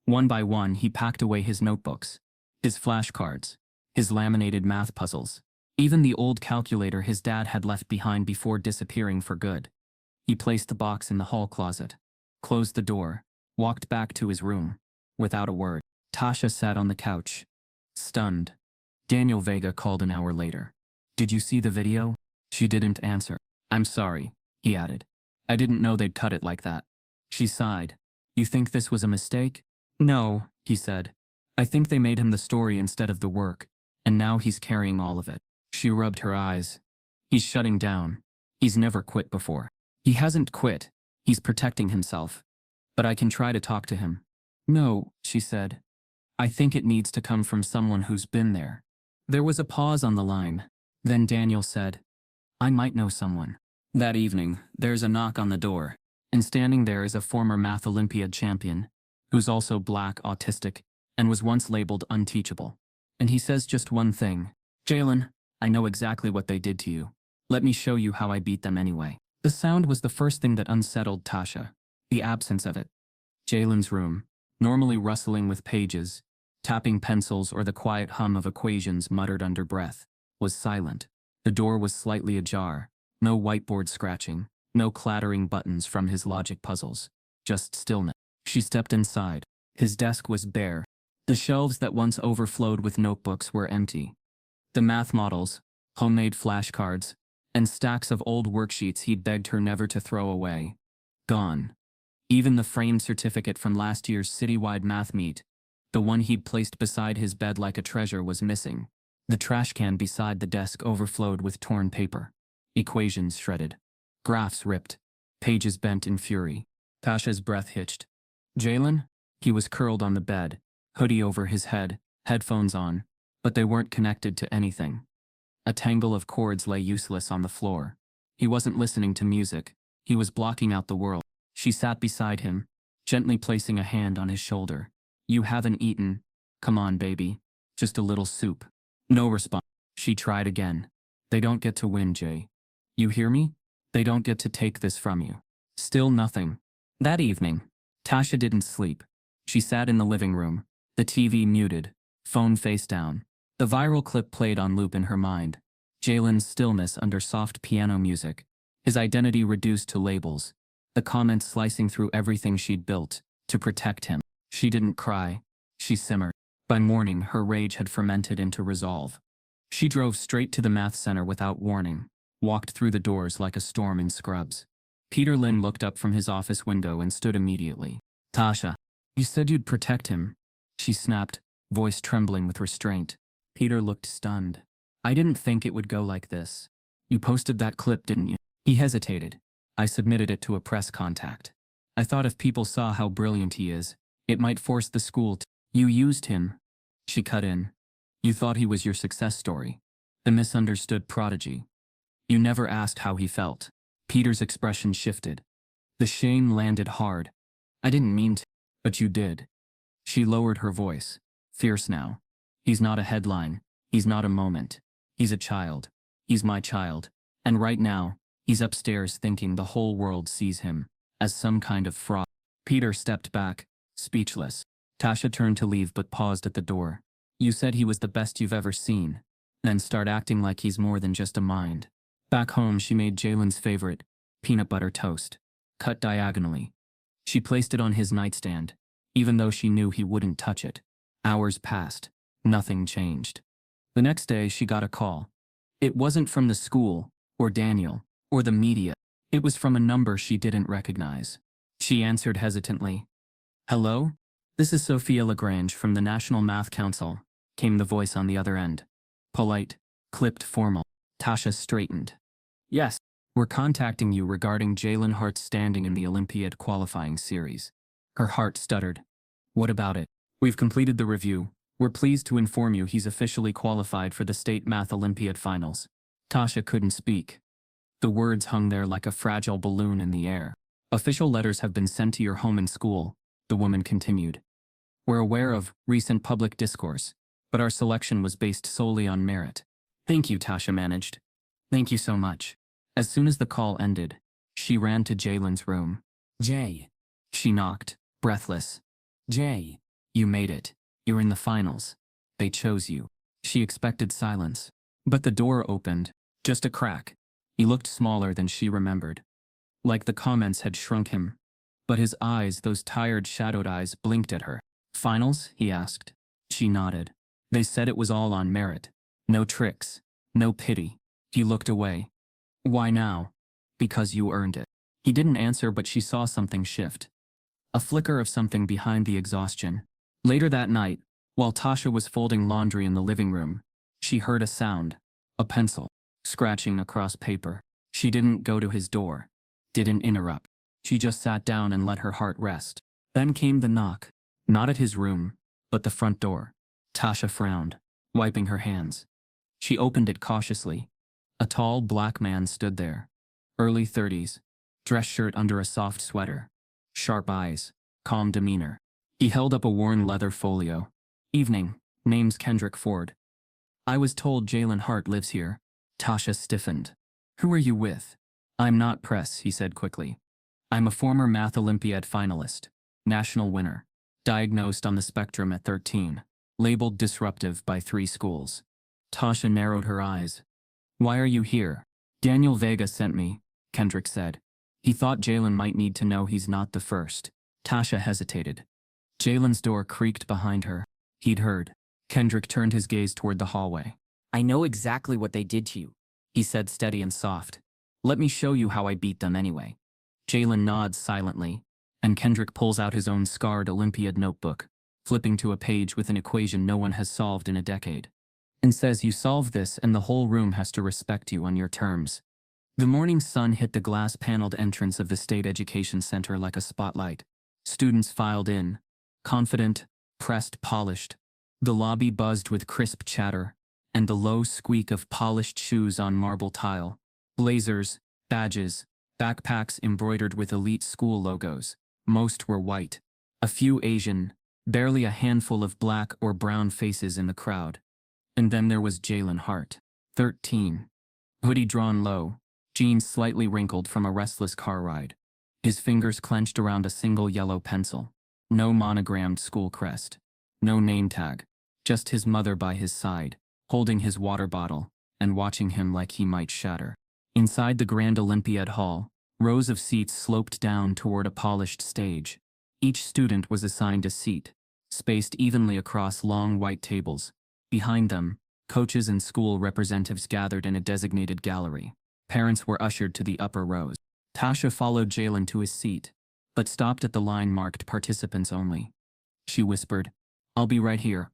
One by one, he packed away his notebooks, his flashcards, his laminated math puzzles, even the old calculator his dad had left behind before disappearing for good. He placed the box in the hall closet, closed the door, walked back to his room. Without a word, Tasha sat on the couch, stunned. Daniel Vega called an hour later. Did you see the video? She didn't answer. I'm sorry, he added. I didn't know they'd cut it like that. She sighed. You think this was a mistake? No, he said. I think they made him the story instead of the work, and now he's carrying all of it. She rubbed her eyes. He's shutting down. He's never quit before. He hasn't quit. He's protecting himself. But I can try to talk to him. No, she said. I think it needs to come from someone who's been there. There was a pause on the line. Then Daniel said, I might know someone. That evening, there's a knock on the door, and standing there is a former math Olympiad champion, who's also black, autistic, and was once labeled unteachable. And he says just one thing. Jalen, I know exactly what they did to you. Let me show you how I beat them anyway. The sound was the first thing that unsettled Tasha, the absence of it. Jalen's room, normally rustling with pages, tapping pencils or the quiet hum of equations muttered under breath, was silent. The door was slightly ajar, no whiteboard scratching, no clattering buttons from his logic puzzles, just stillness. She stepped inside. His desk was bare. The shelves that once overflowed with notebooks were empty. The math models, homemade flashcards, and stacks of old worksheets he'd begged her never to throw away. Gone. Even the framed certificate from last year's citywide math meet, the one he'd placed beside his bed like a treasure, was missing. The trash can beside the desk overflowed with torn paper. Equations shredded. Graphs ripped. Pages bent in fury. Tasha's breath hitched. Jalen? He was curled on the bed, hoodie over his head, headphones on, but they weren't connected to anything. A tangle of cords lay useless on the floor. He wasn't listening to music. He was blocking out the world. She sat beside him, gently placing a hand on his shoulder. You haven't eaten. Come on, baby. Just a little soup. No response. She tried again. They don't get to win, Jay. You hear me? They don't get to take this from you. Still nothing. That evening, Tasha didn't sleep. She sat in the living room, the TV muted, phone face down. The viral clip played on loop in her mind. Jalen's stillness under soft piano music, his identity reduced to labels, the comments slicing through everything she'd built to protect him. She didn't cry. She simmered. By morning, her rage had fermented into resolve. She drove straight to the math center without warning, walked through the doors like a storm in scrubs. Peter Lynn looked up from his office window and stood immediately. Tasha, you said you'd protect him, she snapped, voice trembling with restraint. Peter looked stunned. I didn't think it would go like this. You posted that clip, didn't you? He hesitated. I submitted it to a press contact. I thought if people saw how brilliant he is, it might force the school to— You used him, she cut in. You thought he was your success story, the misunderstood prodigy. You never asked how he felt. Peter's expression shifted. The shame landed hard. I didn't mean to, but you did. She lowered her voice, fierce now. He's not a headline. He's not a moment. He's a child. He's my child. And right now, he's upstairs thinking the whole world sees him as some kind of fraud. Peter stepped back, speechless. Tasha turned to leave but paused at the door. You said he was the best you've ever seen. Then start acting like he's more than just a mind. Back home, she made Jalen's favorite, peanut butter toast, cut diagonally. She placed it on his nightstand, even though she knew he wouldn't touch it. Hours passed. Nothing changed. The next day, she got a call. It wasn't from the school, or Daniel, or the media. It was from a number she didn't recognize. She answered hesitantly. Hello? This is Sophia Lagrange from the National Math Council, came the voice on the other end. Polite, clipped formal. Tasha straightened. Yes, we're contacting you regarding Jalen Hart's standing in the Olympiad qualifying series. Her heart stuttered. What about it? We've completed the review. We're pleased to inform you he's officially qualified for the state math Olympiad finals. Tasha couldn't speak. The words hung there like a fragile balloon in the air. Official letters have been sent to your home and school, the woman continued. We're aware of recent public discourse, but our selection was based solely on merit. Thank you, Tasha managed. Thank you so much. As soon as the call ended, she ran to Jalen's room. Jay. She knocked, breathless. Jay. You made it. You're in the finals. They chose you. She expected silence. But the door opened. Just a crack. He looked smaller than she remembered. Like the comments had shrunk him. But his eyes, those tired, shadowed eyes, blinked at her. Finals? He asked. She nodded. They said it was all on merit. No tricks. No pity. He looked away. Why now? Because you earned it. He didn't answer, but she saw something shift. A flicker of something behind the exhaustion. Later that night, while Tasha was folding laundry in the living room, she heard a sound. A pencil. Scratching across paper. She didn't go to his door. Didn't interrupt. She just sat down and let her heart rest. Then came the knock. Not at his room, but the front door. Tasha frowned, wiping her hands. She opened it cautiously. A tall black man stood there. Early 30s. Dress shirt under a soft sweater. Sharp eyes. Calm demeanor. He held up a worn leather folio. Evening. Name's Kendrick Ford. I was told Jalen Hart lives here. Tasha stiffened. Who are you with? I'm not press, he said quickly. I'm a former Math Olympiad finalist. National winner. Diagnosed on the spectrum at 13. Labeled disruptive by 3 schools. Tasha narrowed her eyes. Why are you here? Daniel Vega sent me, Kendrick said. He thought Jalen might need to know he's not the first. Tasha hesitated. Jalen's door creaked behind her. He'd heard. Kendrick turned his gaze toward the hallway. I know exactly what they did to you, he said steady and soft. Let me show you how I beat them anyway. Jalen nods silently, and Kendrick pulls out his own scarred Olympiad notebook, flipping to a page with an equation no one has solved in a decade, and says you solve this and the whole room has to respect you on your terms. The morning sun hit the glass-paneled entrance of the State Education Center like a spotlight. Students filed in, confident, pressed, polished. The lobby buzzed with crisp chatter, and the low squeak of polished shoes on marble tile. Blazers, badges, backpacks embroidered with elite school logos. Most were white. A few Asian, barely a handful of black or brown faces in the crowd. And then there was Jalen Hart, 13. Hoodie drawn low, jeans slightly wrinkled from a restless car ride. His fingers clenched around a single yellow pencil. No monogrammed school crest. No name tag. Just his mother by his side, holding his water bottle, and watching him like he might shatter. Inside the Grand Olympiad Hall, rows of seats sloped down toward a polished stage. Each student was assigned a seat, spaced evenly across long white tables. Behind them, coaches and school representatives gathered in a designated gallery. Parents were ushered to the upper rows. Tasha followed Jalen to his seat, but stopped at the line marked participants only. She whispered, I'll be right here.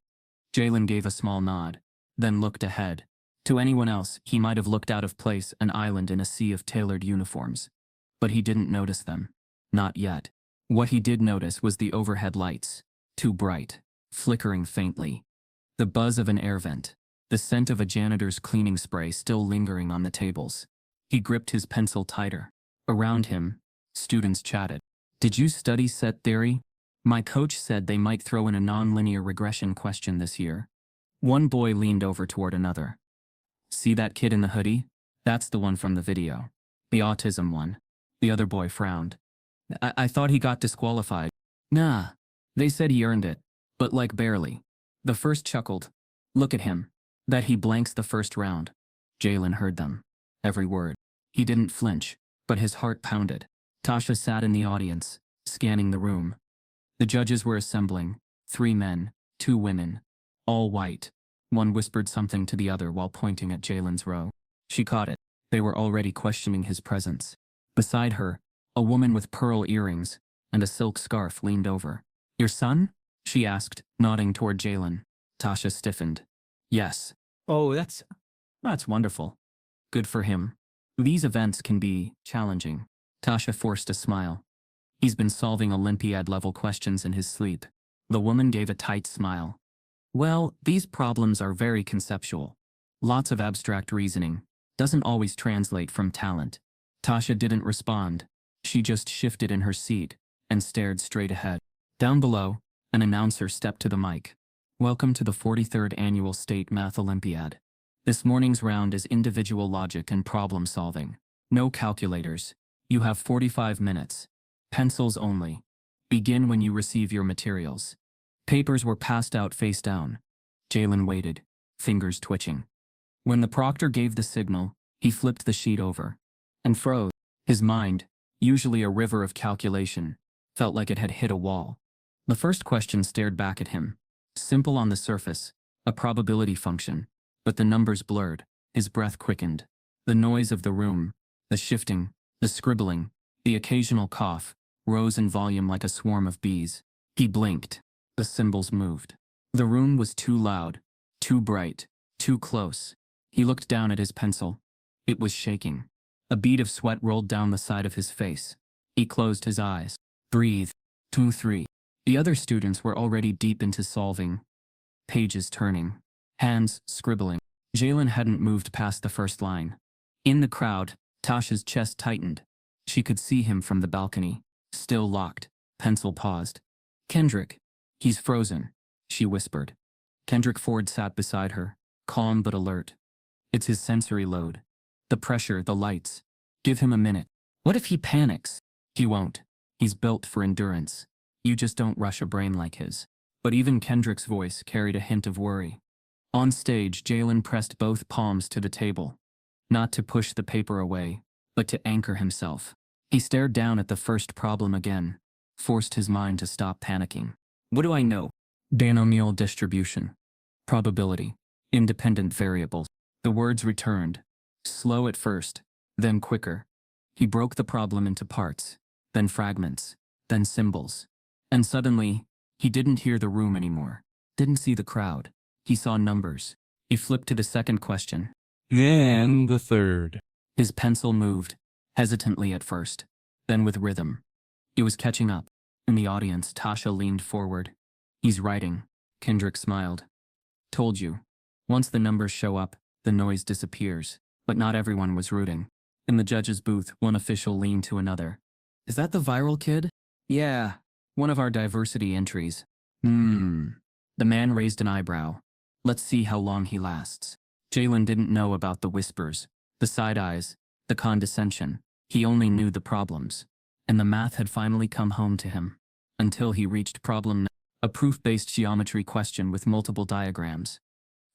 Jalen gave a small nod, then looked ahead. To anyone else, he might have looked out of place, an island in a sea of tailored uniforms. But he didn't notice them. Not yet. What he did notice was the overhead lights, too bright, flickering faintly. The buzz of an air vent, the scent of a janitor's cleaning spray still lingering on the tables. He gripped his pencil tighter. Around him, students chatted. Did you study set theory? My coach said they might throw in a nonlinear regression question this year. One boy leaned over toward another. See that kid in the hoodie? That's the one from the video. The autism one. The other boy frowned. I thought he got disqualified. Nah. They said he earned it. But like barely. The first chuckled. Look at him. That he blanks the first round. Jalen heard them. Every word. He didn't flinch, but his heart pounded. Tasha sat in the audience, scanning the room. The judges were assembling. 3 men, 2 women. All white. One whispered something to the other while pointing at Jalen's row. She caught it. They were already questioning his presence. Beside her, a woman with pearl earrings and a silk scarf leaned over. Your son? She asked, nodding toward Jalen. Tasha stiffened. Yes. Oh, that's wonderful. Good for him. These events can be challenging. Tasha forced a smile. He's been solving Olympiad-level questions in his sleep. The woman gave a tight smile. Well, these problems are very conceptual. Lots of abstract reasoning. Doesn't always translate from talent. Tasha didn't respond. She just shifted in her seat and stared straight ahead. Down below, an announcer stepped to the mic. Welcome to the 43rd Annual State Math Olympiad. This morning's round is individual logic and problem solving. No calculators. You have 45 minutes. Pencils only. Begin when you receive your materials. Papers were passed out face down. Jalen waited, fingers twitching. When the proctor gave the signal, he flipped the sheet over and froze. His mind, usually a river of calculation, felt like it had hit a wall. The first question stared back at him. Simple on the surface, a probability function, but the numbers blurred. His breath quickened. The noise of the room, the shifting, the scribbling, the occasional cough, rose in volume like a swarm of bees. He blinked. The symbols moved. The room was too loud, too bright, too close. He looked down at his pencil. It was shaking. A bead of sweat rolled down the side of his face. He closed his eyes. Breathe. 2, 3. The other students were already deep into solving. Pages turning. Hands scribbling. Jalen hadn't moved past the first line. In the crowd, Tasha's chest tightened. She could see him from the balcony. Still locked. Pencil paused. Kendrick. He's frozen, she whispered. Kendrick Ford sat beside her, calm but alert. It's his sensory load. The pressure, the lights. Give him a minute. What if he panics? He won't. He's built for endurance. You just don't rush a brain like his. But even Kendrick's voice carried a hint of worry. On stage, Jalen pressed both palms to the table. Not to push the paper away, but to anchor himself. He stared down at the first problem again, forced his mind to stop panicking. What do I know? Binomial distribution. Probability. Independent variables. The words returned. Slow at first, then quicker. He broke the problem into parts, then fragments, then symbols. And suddenly, he didn't hear the room anymore. Didn't see the crowd. He saw numbers. He flipped to the second question. Then the third. His pencil moved, hesitantly at first, then with rhythm. It was catching up. In the audience, Tasha leaned forward. He's writing. Kendrick smiled. Told you. Once the numbers show up, the noise disappears. But not everyone was rooting. In the judge's booth, one official leaned to another. Is that the viral kid? Yeah. One of our diversity entries. The man raised an eyebrow. Let's see how long he lasts. Jalen didn't know about the whispers, the side eyes, the condescension. He only knew the problems. And the math had finally come home to him. Until he reached problem 9, a proof-based geometry question with multiple diagrams.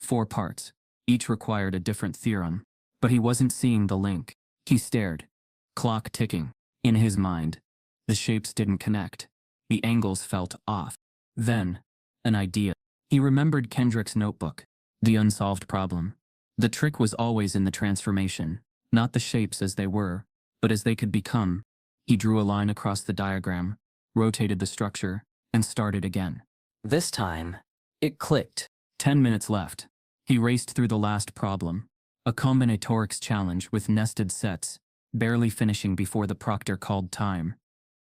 4 parts. Each required a different theorem. But he wasn't seeing the link. He stared. Clock ticking. In his mind. The shapes didn't connect. The angles felt off. Then, an idea. He remembered Kendrick's notebook. The unsolved problem. The trick was always in the transformation. Not the shapes as they were, but as they could become. He drew a line across the diagram, rotated the structure, and started again. This time, it clicked. 10 minutes left. He raced through the last problem. A combinatorics challenge with nested sets, barely finishing before the proctor called time.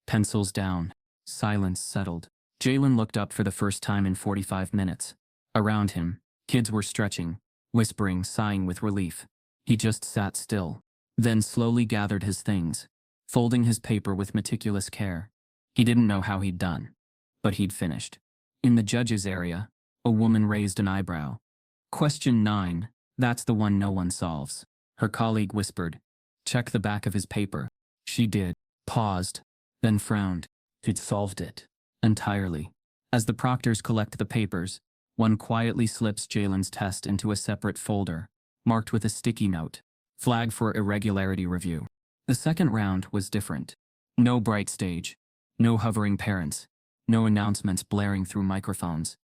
Pencils down. Silence settled. Jalen looked up for the first time in 45 minutes. Around him, kids were stretching, whispering, sighing with relief. He just sat still, then slowly gathered his things, folding his paper with meticulous care. He didn't know how he'd done, but he'd finished. In the judge's area, a woman raised an eyebrow. Question 9, that's the one no one solves. Her colleague whispered, check the back of his paper. She did, paused, then frowned. He'd solved it. Entirely. As the proctors collect the papers, one quietly slips Jalen's test into a separate folder, marked with a sticky note. Flag for irregularity review. The second round was different. No bright stage. No hovering parents. No announcements blaring through microphones.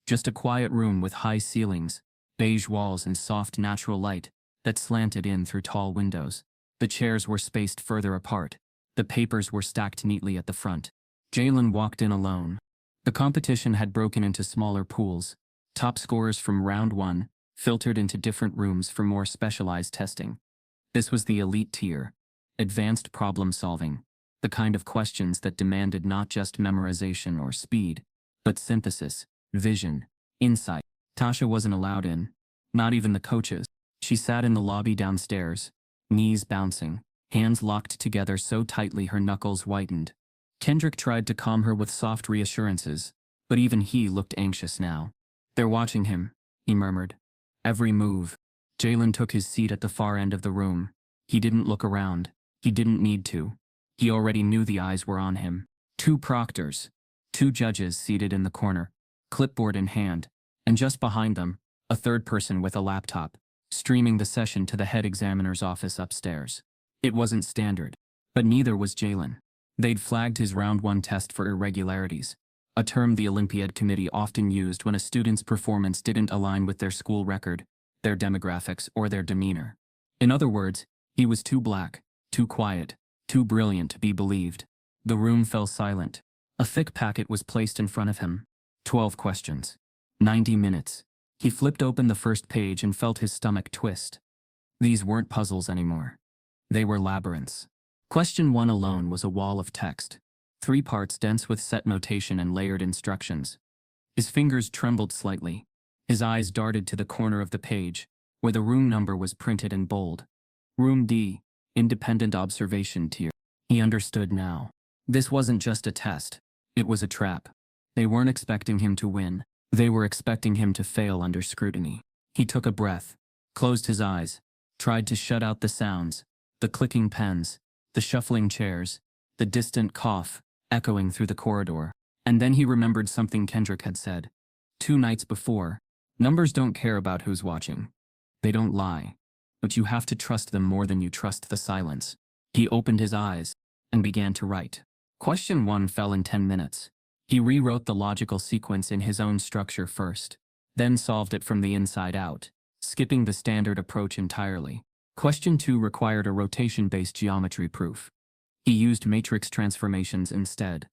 Just a quiet room with high ceilings, beige walls and soft natural light that slanted in through tall windows. The chairs were spaced further apart. The papers were stacked neatly at the front. Jalen walked in alone. The competition had broken into smaller pools. Top scorers from round 1 filtered into different rooms for more specialized testing. This was the elite tier. Advanced problem solving. The kind of questions that demanded not just memorization or speed, But synthesis, vision, insight. Tasha wasn't allowed in. Not even the coaches. She sat in the lobby downstairs, knees bouncing, hands locked together so tightly her knuckles whitened. Kendrick tried to calm her with soft reassurances, but even he looked anxious now. "They're watching him," he murmured. "Every move." Jalen took his seat at the far end of the room. He didn't look around. He didn't need to. He already knew the eyes were on him. 2 proctors, 2 judges seated in the corner, clipboard in hand, and just behind them, a third person with a laptop, streaming the session to the head examiner's office upstairs. It wasn't standard, but neither was Jalen. They'd flagged his round 1 test for irregularities, a term the Olympiad committee often used when a student's performance didn't align with their school record, their demographics, or their demeanor. In other words, he was too black, too quiet, too brilliant to be believed. The room fell silent. A thick packet was placed in front of him. 12 questions. 90 minutes. He flipped open the first page and felt his stomach twist. These weren't puzzles anymore. They were labyrinths. Question 1 alone was a wall of text. 3 parts dense with set notation and layered instructions. His fingers trembled slightly. His eyes darted to the corner of the page, where the room number was printed in bold. Room D, Independent Observation Tier. He understood now. This wasn't just a test. It was a trap. They weren't expecting him to win. They were expecting him to fail under scrutiny. He took a breath, closed his eyes, tried to shut out the sounds, the clicking pens, the shuffling chairs, the distant cough echoing through the corridor. And then he remembered something Kendrick had said 2 nights before. Numbers don't care about who's watching. They don't lie. But you have to trust them more than you trust the silence. He opened his eyes and began to write. Question 1 fell in 10 minutes. He rewrote the logical sequence in his own structure first, then solved it from the inside out, skipping the standard approach entirely. Question 2 required a rotation-based geometry proof. He used matrix transformations instead.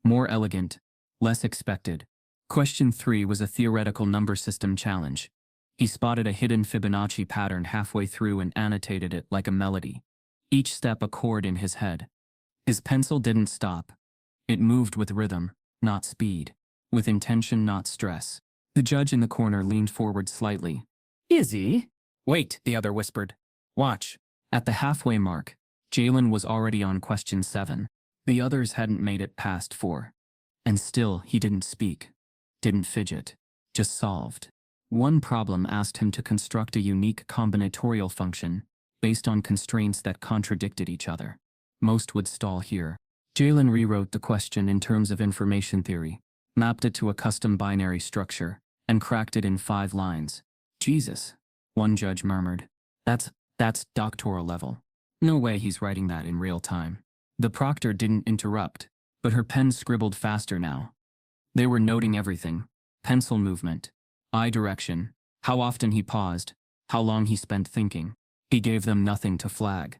More elegant, less expected. Question 3 was a theoretical number system challenge. He spotted a hidden Fibonacci pattern halfway through and annotated it like a melody, each step a chord in his head. His pencil didn't stop. It moved with rhythm, not speed, with intention, not stress. The judge in the corner leaned forward slightly. "Izzy?" "Wait," the other whispered. "Watch." At the halfway mark, Jalen was already on question 7. The others hadn't made it past 4. And still, he didn't speak, didn't fidget, just solved. One problem asked him to construct a unique combinatorial function based on constraints that contradicted each other. Most would stall here. Jalen rewrote the question in terms of information theory, mapped it to a custom binary structure, and cracked it in 5 lines. "Jesus," one judge murmured. That's doctoral level. No way he's writing that in real time." The proctor didn't interrupt, but her pen scribbled faster now. They were noting everything: pencil movement, eye direction, how often he paused, how long he spent thinking. He gave them nothing to flag.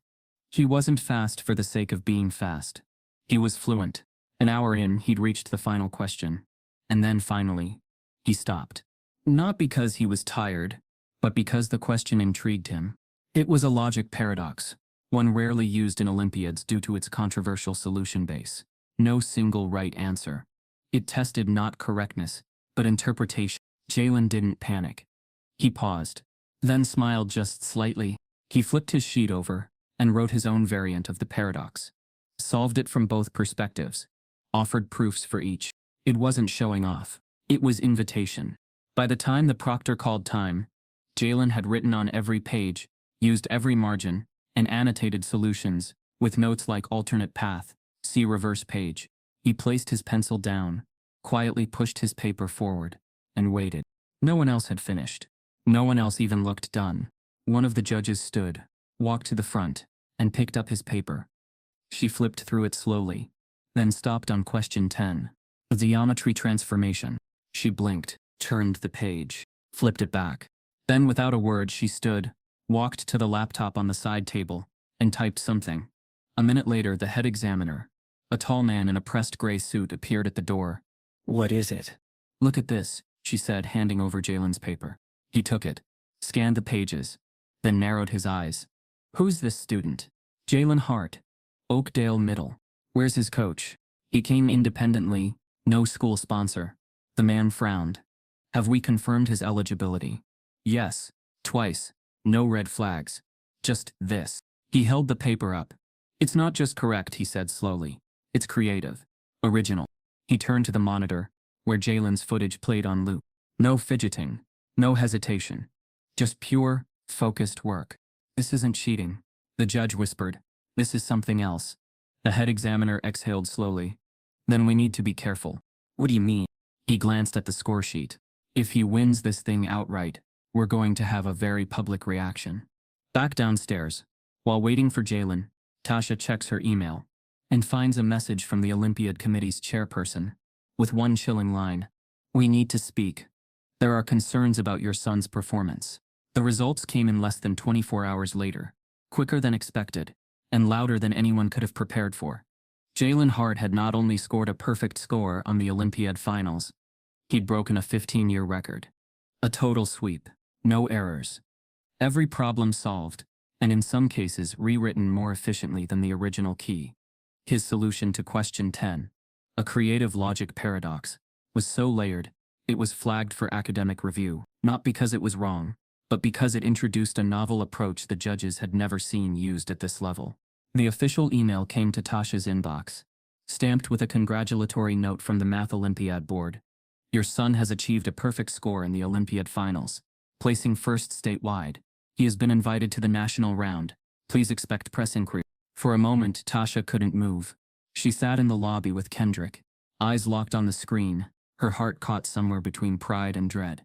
He wasn't fast for the sake of being fast. He was fluent. An hour in, he'd reached the final question. And then finally, he stopped. Not because he was tired, but because the question intrigued him. It was a logic paradox, one rarely used in Olympiads due to its controversial solution base. No single right answer. It tested not correctness, but interpretation. Jalen didn't panic. He paused, then smiled just slightly. He flipped his sheet over and wrote his own variant of the paradox. Solved it from both perspectives. Offered proofs for each. It wasn't showing off. It was invitation. By the time the proctor called time, Jalen had written on every page, used every margin, and annotated solutions, with notes like alternate path, see reverse page. He placed his pencil down, quietly pushed his paper forward, and waited. No one else had finished. No one else even looked done. One of the judges stood, walked to the front, and picked up his paper. She flipped through it slowly, then stopped on question 10. A geometry transformation. She blinked, turned the page, flipped it back. Then without a word she stood, walked to the laptop on the side table, and typed something. A minute later the head examiner, a tall man in a pressed gray suit, appeared at the door. "What is it?" "Look at this," she said, handing over Jalen's paper. He took it, scanned the pages, then narrowed his eyes. "Who's this student?" "Jalen Hart. Oakdale Middle." "Where's his coach?" "He came independently, no school sponsor." The man frowned. Have we confirmed his eligibility? Yes. Twice. No red flags. Just this. He held the paper up. It's not just correct, he said slowly. It's creative. Original. He turned to the monitor, where Jalen's footage played on loop. No fidgeting. No hesitation. Just pure, focused work. This isn't cheating, the judge whispered. This is something else. The head examiner exhaled slowly. Then we need to be careful. What do you mean? He glanced at the score sheet. If he wins this thing outright, we're going to have a very public reaction. Back downstairs, while waiting for Jalen, Tasha checks her email and finds a message from the Olympiad committee's chairperson with one chilling line. We need to speak. There are concerns about your son's performance. The results came in less than 24 hours later, quicker than expected, and louder than anyone could have prepared for. Jalen Hart had not only scored a perfect score on the Olympiad finals, he'd broken a 15-year record. A total sweep. No errors. Every problem solved, and in some cases rewritten more efficiently than the original key. His solution to question 10, a creative logic paradox, was so layered, it was flagged for academic review, not because it was wrong, but because it introduced a novel approach the judges had never seen used at this level. The official email came to Tasha's inbox, stamped with a congratulatory note from the Math Olympiad board. Your son has achieved a perfect score in the Olympiad finals, placing first statewide. He has been invited to the national round. Please expect press inquiry. For a moment, Tasha couldn't move. She sat in the lobby with Kendrick, eyes locked on the screen, her heart caught somewhere between pride and dread.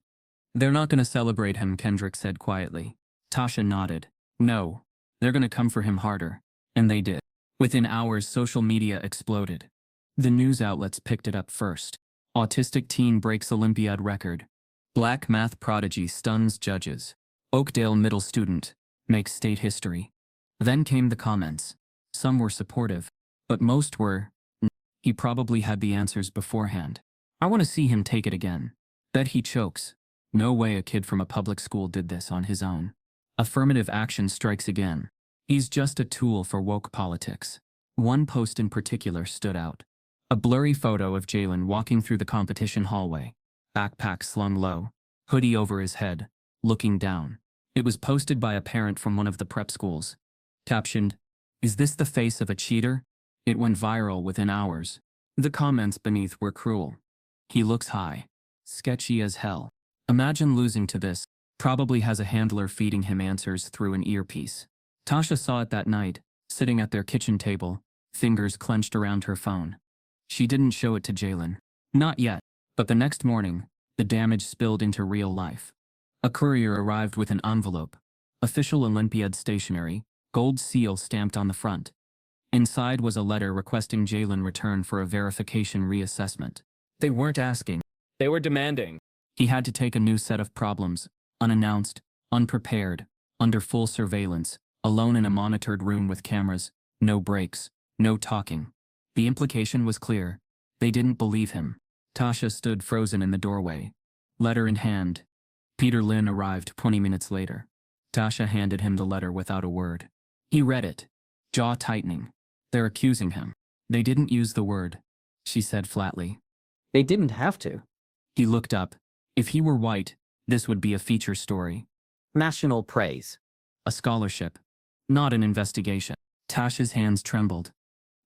They're not going to celebrate him, Kendrick said quietly. Tasha nodded. No, they're going to come for him harder. And they did. Within hours, social media exploded. The news outlets picked it up first. Autistic teen breaks Olympiad record. Black math prodigy stuns judges. Oakdale middle student makes state history. Then came the comments. Some were supportive, but most were, he probably had the answers beforehand. I want to see him take it again. Bet he chokes. No way a kid from a public school did this on his own. Affirmative action strikes again. He's just a tool for woke politics. One post in particular stood out. A blurry photo of Jalen walking through the competition hallway, backpack slung low, hoodie over his head, looking down. It was posted by a parent from one of the prep schools. Captioned, "Is this the face of a cheater?" It went viral within hours. The comments beneath were cruel. He looks high. Sketchy as hell. Imagine losing to this. Probably has a handler feeding him answers through an earpiece. Tasha saw it that night, sitting at their kitchen table, fingers clenched around her phone. She didn't show it to Jalen. Not yet. But the next morning, the damage spilled into real life. A courier arrived with an envelope. Official Olympiad stationery, gold seal stamped on the front. Inside was a letter requesting Jalen return for a verification reassessment. They weren't asking. They were demanding. He had to take a new set of problems, unannounced, unprepared, under full surveillance, alone in a monitored room with cameras, no breaks, no talking. The implication was clear. They didn't believe him. Tasha stood frozen in the doorway, letter in hand. Peter Lynn arrived 20 minutes later. Tasha handed him the letter without a word. He read it, jaw tightening. They're accusing him. They didn't use the word, she said flatly. They didn't have to. He looked up. If he were white, this would be a feature story. National praise. A scholarship, not an investigation. Tasha's hands trembled.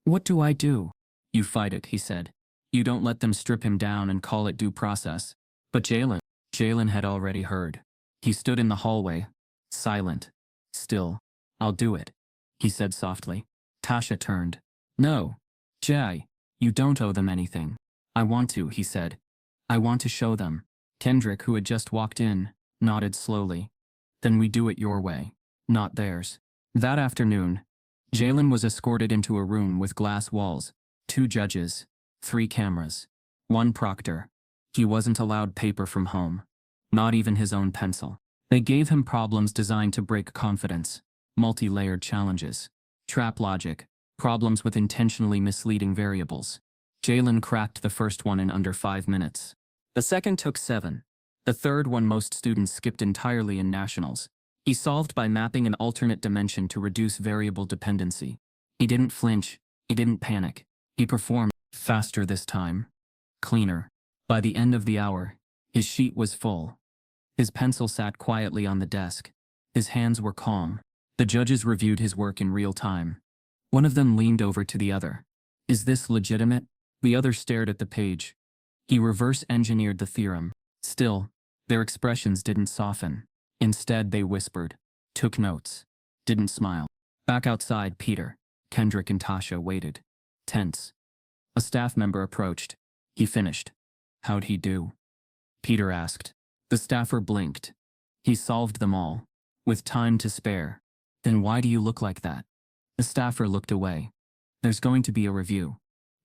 What do I do? You fight it, he said. You don't let them strip him down and call it due process. But Jalen had already heard. He stood in the hallway, silent, still. I'll do it, he said softly. Tasha turned. No, Jay, you don't owe them anything. I want to, he said. I want to show them. Kendrick, who had just walked in, nodded slowly. Then we do it your way, not theirs. That afternoon, Jalen was escorted into a room with glass walls, 2 judges, 3 cameras, 1 proctor. He wasn't allowed paper from home, not even his own pencil. They gave him problems designed to break confidence, multi-layered challenges, trap logic, problems with intentionally misleading variables. Jalen cracked the first one in under 5 minutes. The second took 7. The third one most students skipped entirely in nationals. He solved by mapping an alternate dimension to reduce variable dependency. He didn't flinch. He didn't panic. He performed faster this time. Cleaner. By the end of the hour, his sheet was full. His pencil sat quietly on the desk. His hands were calm. The judges reviewed his work in real time. One of them leaned over to the other. Is this legitimate? The other stared at the page. He reverse-engineered the theorem. Still, their expressions didn't soften. Instead, they whispered, took notes, didn't smile. Back outside, Peter, Kendrick and Tasha waited, tense. A staff member approached. He finished. How'd he do? Peter asked. The staffer blinked. He solved them all, with time to spare. Then why do you look like that? The staffer looked away. There's going to be a review.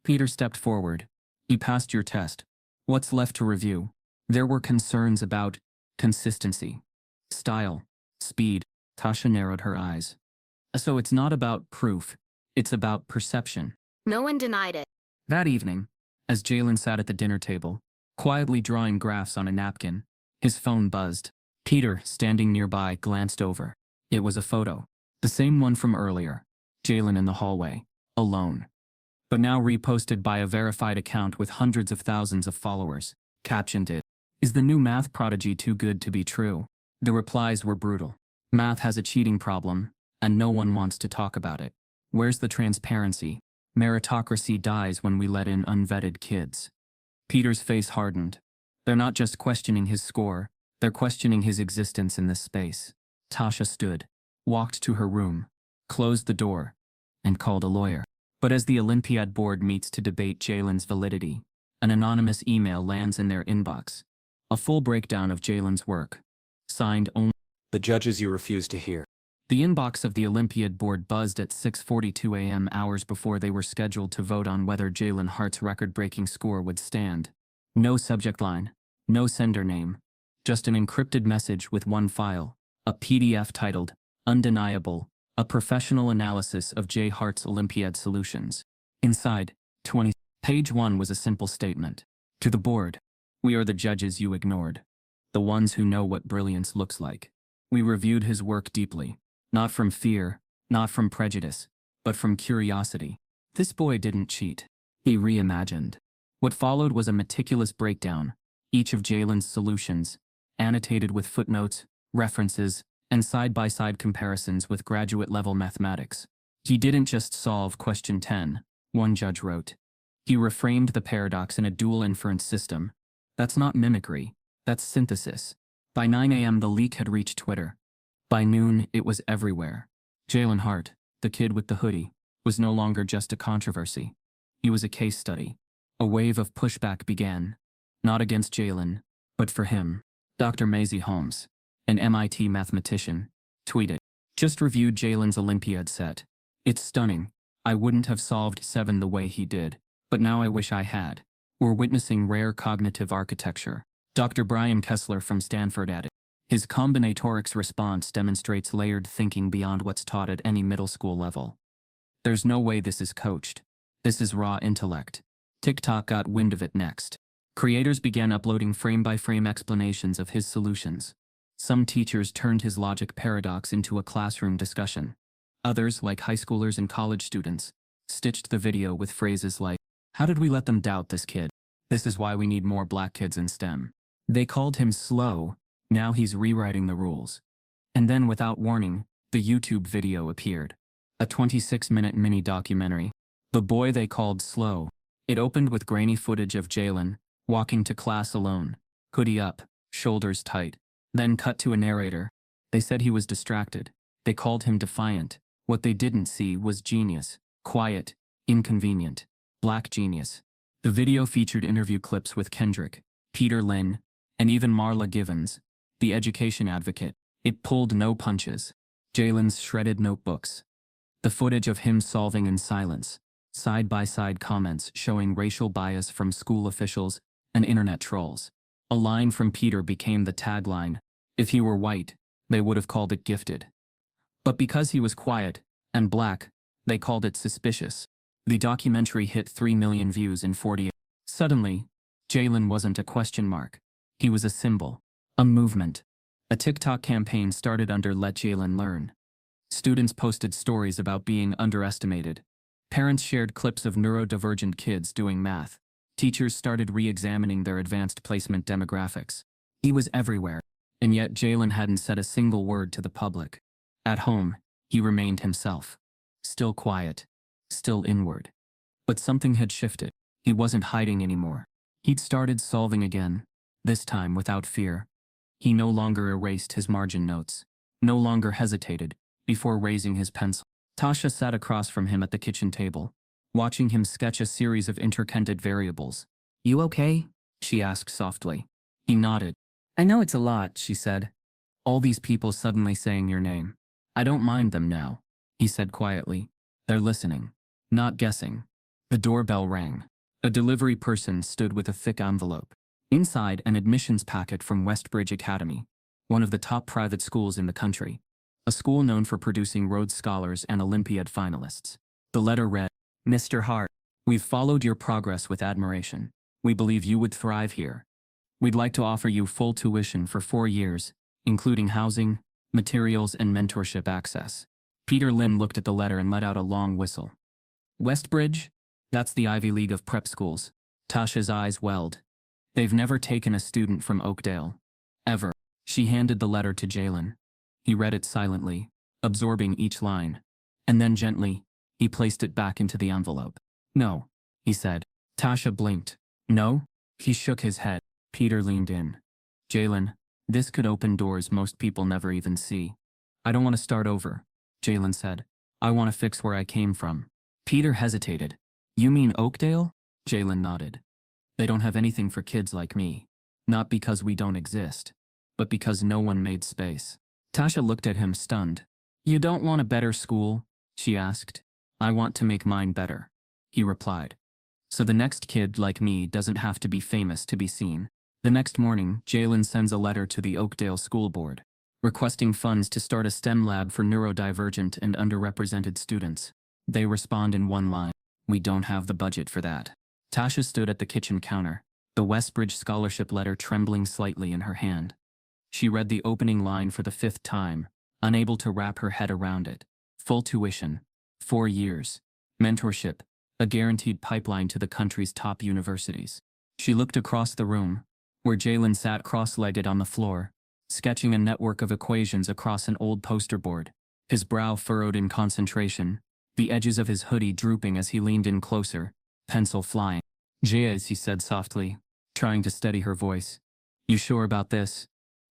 Peter stepped forward. You passed your test. What's left to review? There were concerns about consistency, style, speed. Tasha narrowed her eyes. So it's not about proof, it's about perception. No one denied it. That evening, as Jalen sat at the dinner table, quietly drawing graphs on a napkin, his phone buzzed. Peter, standing nearby, glanced over. It was a photo. The same one from earlier. Jalen in the hallway, alone. But now reposted by a verified account with hundreds of thousands of followers. Captioned it, "Is the new math prodigy too good to be true?" The replies were brutal. Math has a cheating problem, and no one wants to talk about it. Where's the transparency? Meritocracy dies when we let in unvetted kids. Peter's face hardened. They're not just questioning his score, they're questioning his existence in this space. Tasha stood, walked to her room, closed the door, and called a lawyer. But as the Olympiad board meets to debate Jalen's validity, an anonymous email lands in their inbox. A full breakdown of Jalen's work. Signed only. The judges you refuse to hear. The inbox of the Olympiad board buzzed at 6:42 a.m. hours before they were scheduled to vote on whether Jalen Hart's record-breaking score would stand. No subject line, no sender name, just an encrypted message with one file, a PDF titled, Undeniable, a professional analysis of J. Hart's Olympiad solutions. Inside, page 1 was a simple statement. To the board, we are the judges you ignored. The ones who know what brilliance looks like. We reviewed his work deeply. Not from fear, not from prejudice, but from curiosity. This boy didn't cheat. He reimagined. What followed was a meticulous breakdown, each of Jalen's solutions, annotated with footnotes, references, and side-by-side comparisons with graduate-level mathematics. He didn't just solve question 10, one judge wrote. He reframed the paradox in a dual inference system. That's not mimicry, that's synthesis. By 9 a.m. the leak had reached Twitter. By noon, it was everywhere. Jalen Hart, the kid with the hoodie, was no longer just a controversy. He was a case study. A wave of pushback began. Not against Jalen, but for him. Dr. Maisie Holmes, an MIT mathematician, tweeted, "Just reviewed Jalen's Olympiad set. It's stunning. I wouldn't have solved 7 the way he did, but now I wish I had. We're witnessing rare cognitive architecture." Dr. Brian Kessler from Stanford added, "His combinatorics response demonstrates layered thinking beyond what's taught at any middle school level. There's no way this is coached. This is raw intellect." TikTok got wind of it next. Creators began uploading frame-by-frame explanations of his solutions. Some teachers turned his logic paradox into a classroom discussion. Others, like high schoolers and college students, stitched the video with phrases like, "How did we let them doubt this kid? This is why we need more black kids in STEM." They called him slow. Now he's rewriting the rules. And then, without warning, the YouTube video appeared. A 26-minute mini-documentary. The Boy They Called Slow. It opened with grainy footage of Jalen, walking to class alone, hoodie up, shoulders tight. Then cut to a narrator. They said he was distracted. They called him defiant. What they didn't see was genius. Quiet, inconvenient, black genius. The video featured interview clips with Kendrick, Peter Lynn, and even Marla Givens, the education advocate. It pulled no punches. Jalen's shredded notebooks. The footage of him solving in silence. Side-by-side comments showing racial bias from school officials and internet trolls. A line from Peter became the tagline. If he were white, they would have called it gifted. But because he was quiet and black, they called it suspicious. The documentary hit 3 million views in 48. Suddenly, Jalen wasn't a question mark. He was a symbol, a movement. A TikTok campaign started under Let Jalen Learn. Students posted stories about being underestimated. Parents shared clips of neurodivergent kids doing math. Teachers started re-examining their advanced placement demographics. He was everywhere, and yet Jalen hadn't said a single word to the public. At home, he remained himself. Still quiet. Still inward. But something had shifted. He wasn't hiding anymore. He'd started solving again, this time without fear. He no longer erased his margin notes. No longer hesitated before raising his pencil. Tasha sat across from him at the kitchen table, watching him sketch a series of interconnected variables. "You okay?" she asked softly. He nodded. "I know it's a lot," she said. "All these people suddenly saying your name. I don't mind them now," he said quietly. "They're listening, not guessing." The doorbell rang. A delivery person stood with a thick envelope. Inside, an admissions packet from Westbridge Academy, one of the top private schools in the country. A school known for producing Rhodes Scholars and Olympiad finalists. The letter read, "Mr. Hart, we've followed your progress with admiration. We believe you would thrive here. We'd like to offer you full tuition for 4 years, including housing, materials, and mentorship access." Peter Lynn looked at the letter and let out a long whistle. "Westbridge? That's the Ivy League of prep schools." Tasha's eyes welled. "They've never taken a student from Oakdale. Ever." She handed the letter to Jalen. He read it silently, absorbing each line. And then gently, he placed it back into the envelope. "No," he said. Tasha blinked. "No?" He shook his head. Peter leaned in. "Jalen, this could open doors most people never even see." "I don't want to start over," Jalen said. "I want to fix where I came from." Peter hesitated. "You mean Oakdale?" Jalen nodded. "They don't have anything for kids like me. Not because we don't exist, but because no one made space." Tasha looked at him stunned. "You don't want a better school?" she asked. "I want to make mine better," he replied. "So the next kid like me doesn't have to be famous to be seen." The next morning, Jalen sends a letter to the Oakdale School Board, requesting funds to start a STEM lab for neurodivergent and underrepresented students. They respond in one line, "We don't have the budget for that." Tasha stood at the kitchen counter, the Westbridge scholarship letter trembling slightly in her hand. She read the opening line for the 5th time, unable to wrap her head around it. Full tuition, 4 years, mentorship, a guaranteed pipeline to the country's top universities. She looked across the room, where Jalen sat cross-legged on the floor, sketching a network of equations across an old poster board, his brow furrowed in concentration, the edges of his hoodie drooping as he leaned in closer, pencil flying. "Jaz," he said softly, trying to steady her voice. "You sure about this?"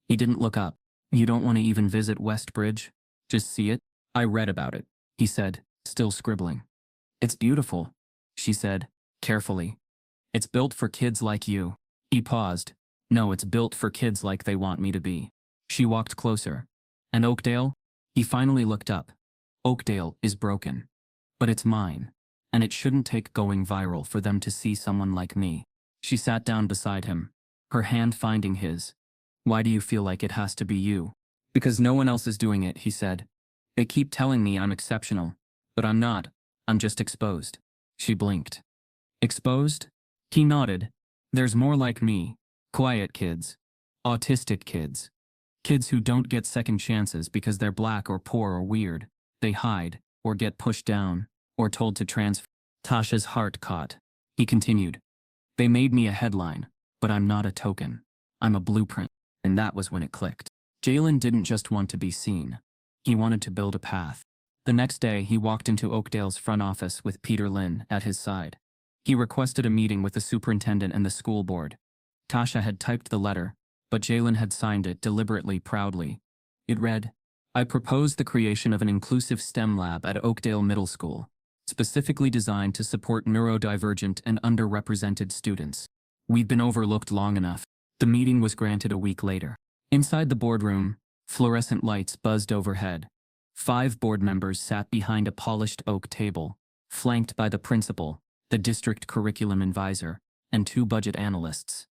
He didn't look up. "You don't want to even visit Westbridge? Just see it?" "I read about it," he said, still scribbling. "It's beautiful," she said, carefully. "It's built for kids like you." He paused. "No, it's built for kids like they want me to be." She walked closer. "And Oakdale?" He finally looked up. "Oakdale is broken. But it's mine. And it shouldn't take going viral for them to see someone like me." She sat down beside him, her hand finding his. "Why do you feel like it has to be you?" "Because no one else is doing it," he said. "They keep telling me I'm exceptional. But I'm not. I'm just exposed." She blinked. "Exposed?" He nodded. "There's more like me. Quiet kids. Autistic kids. Kids who don't get second chances because they're black or poor or weird. They hide, or get pushed down, or told to transfer." Tasha's heart caught. He continued. "They made me a headline, but I'm not a token. I'm a blueprint." And that was when it clicked. Jalen didn't just want to be seen. He wanted to build a path. The next day, he walked into Oakdale's front office with Peter Lynn at his side. He requested a meeting with the superintendent and the school board. Tasha had typed the letter, but Jalen had signed it deliberately proudly. It read, "I propose the creation of an inclusive STEM lab at Oakdale Middle School, specifically designed to support neurodivergent and underrepresented students. We've been overlooked long enough." The meeting was granted a week later. Inside the boardroom, fluorescent lights buzzed overhead. 5 board members sat behind a polished oak table, flanked by the principal, the district curriculum advisor, and 2 budget analysts.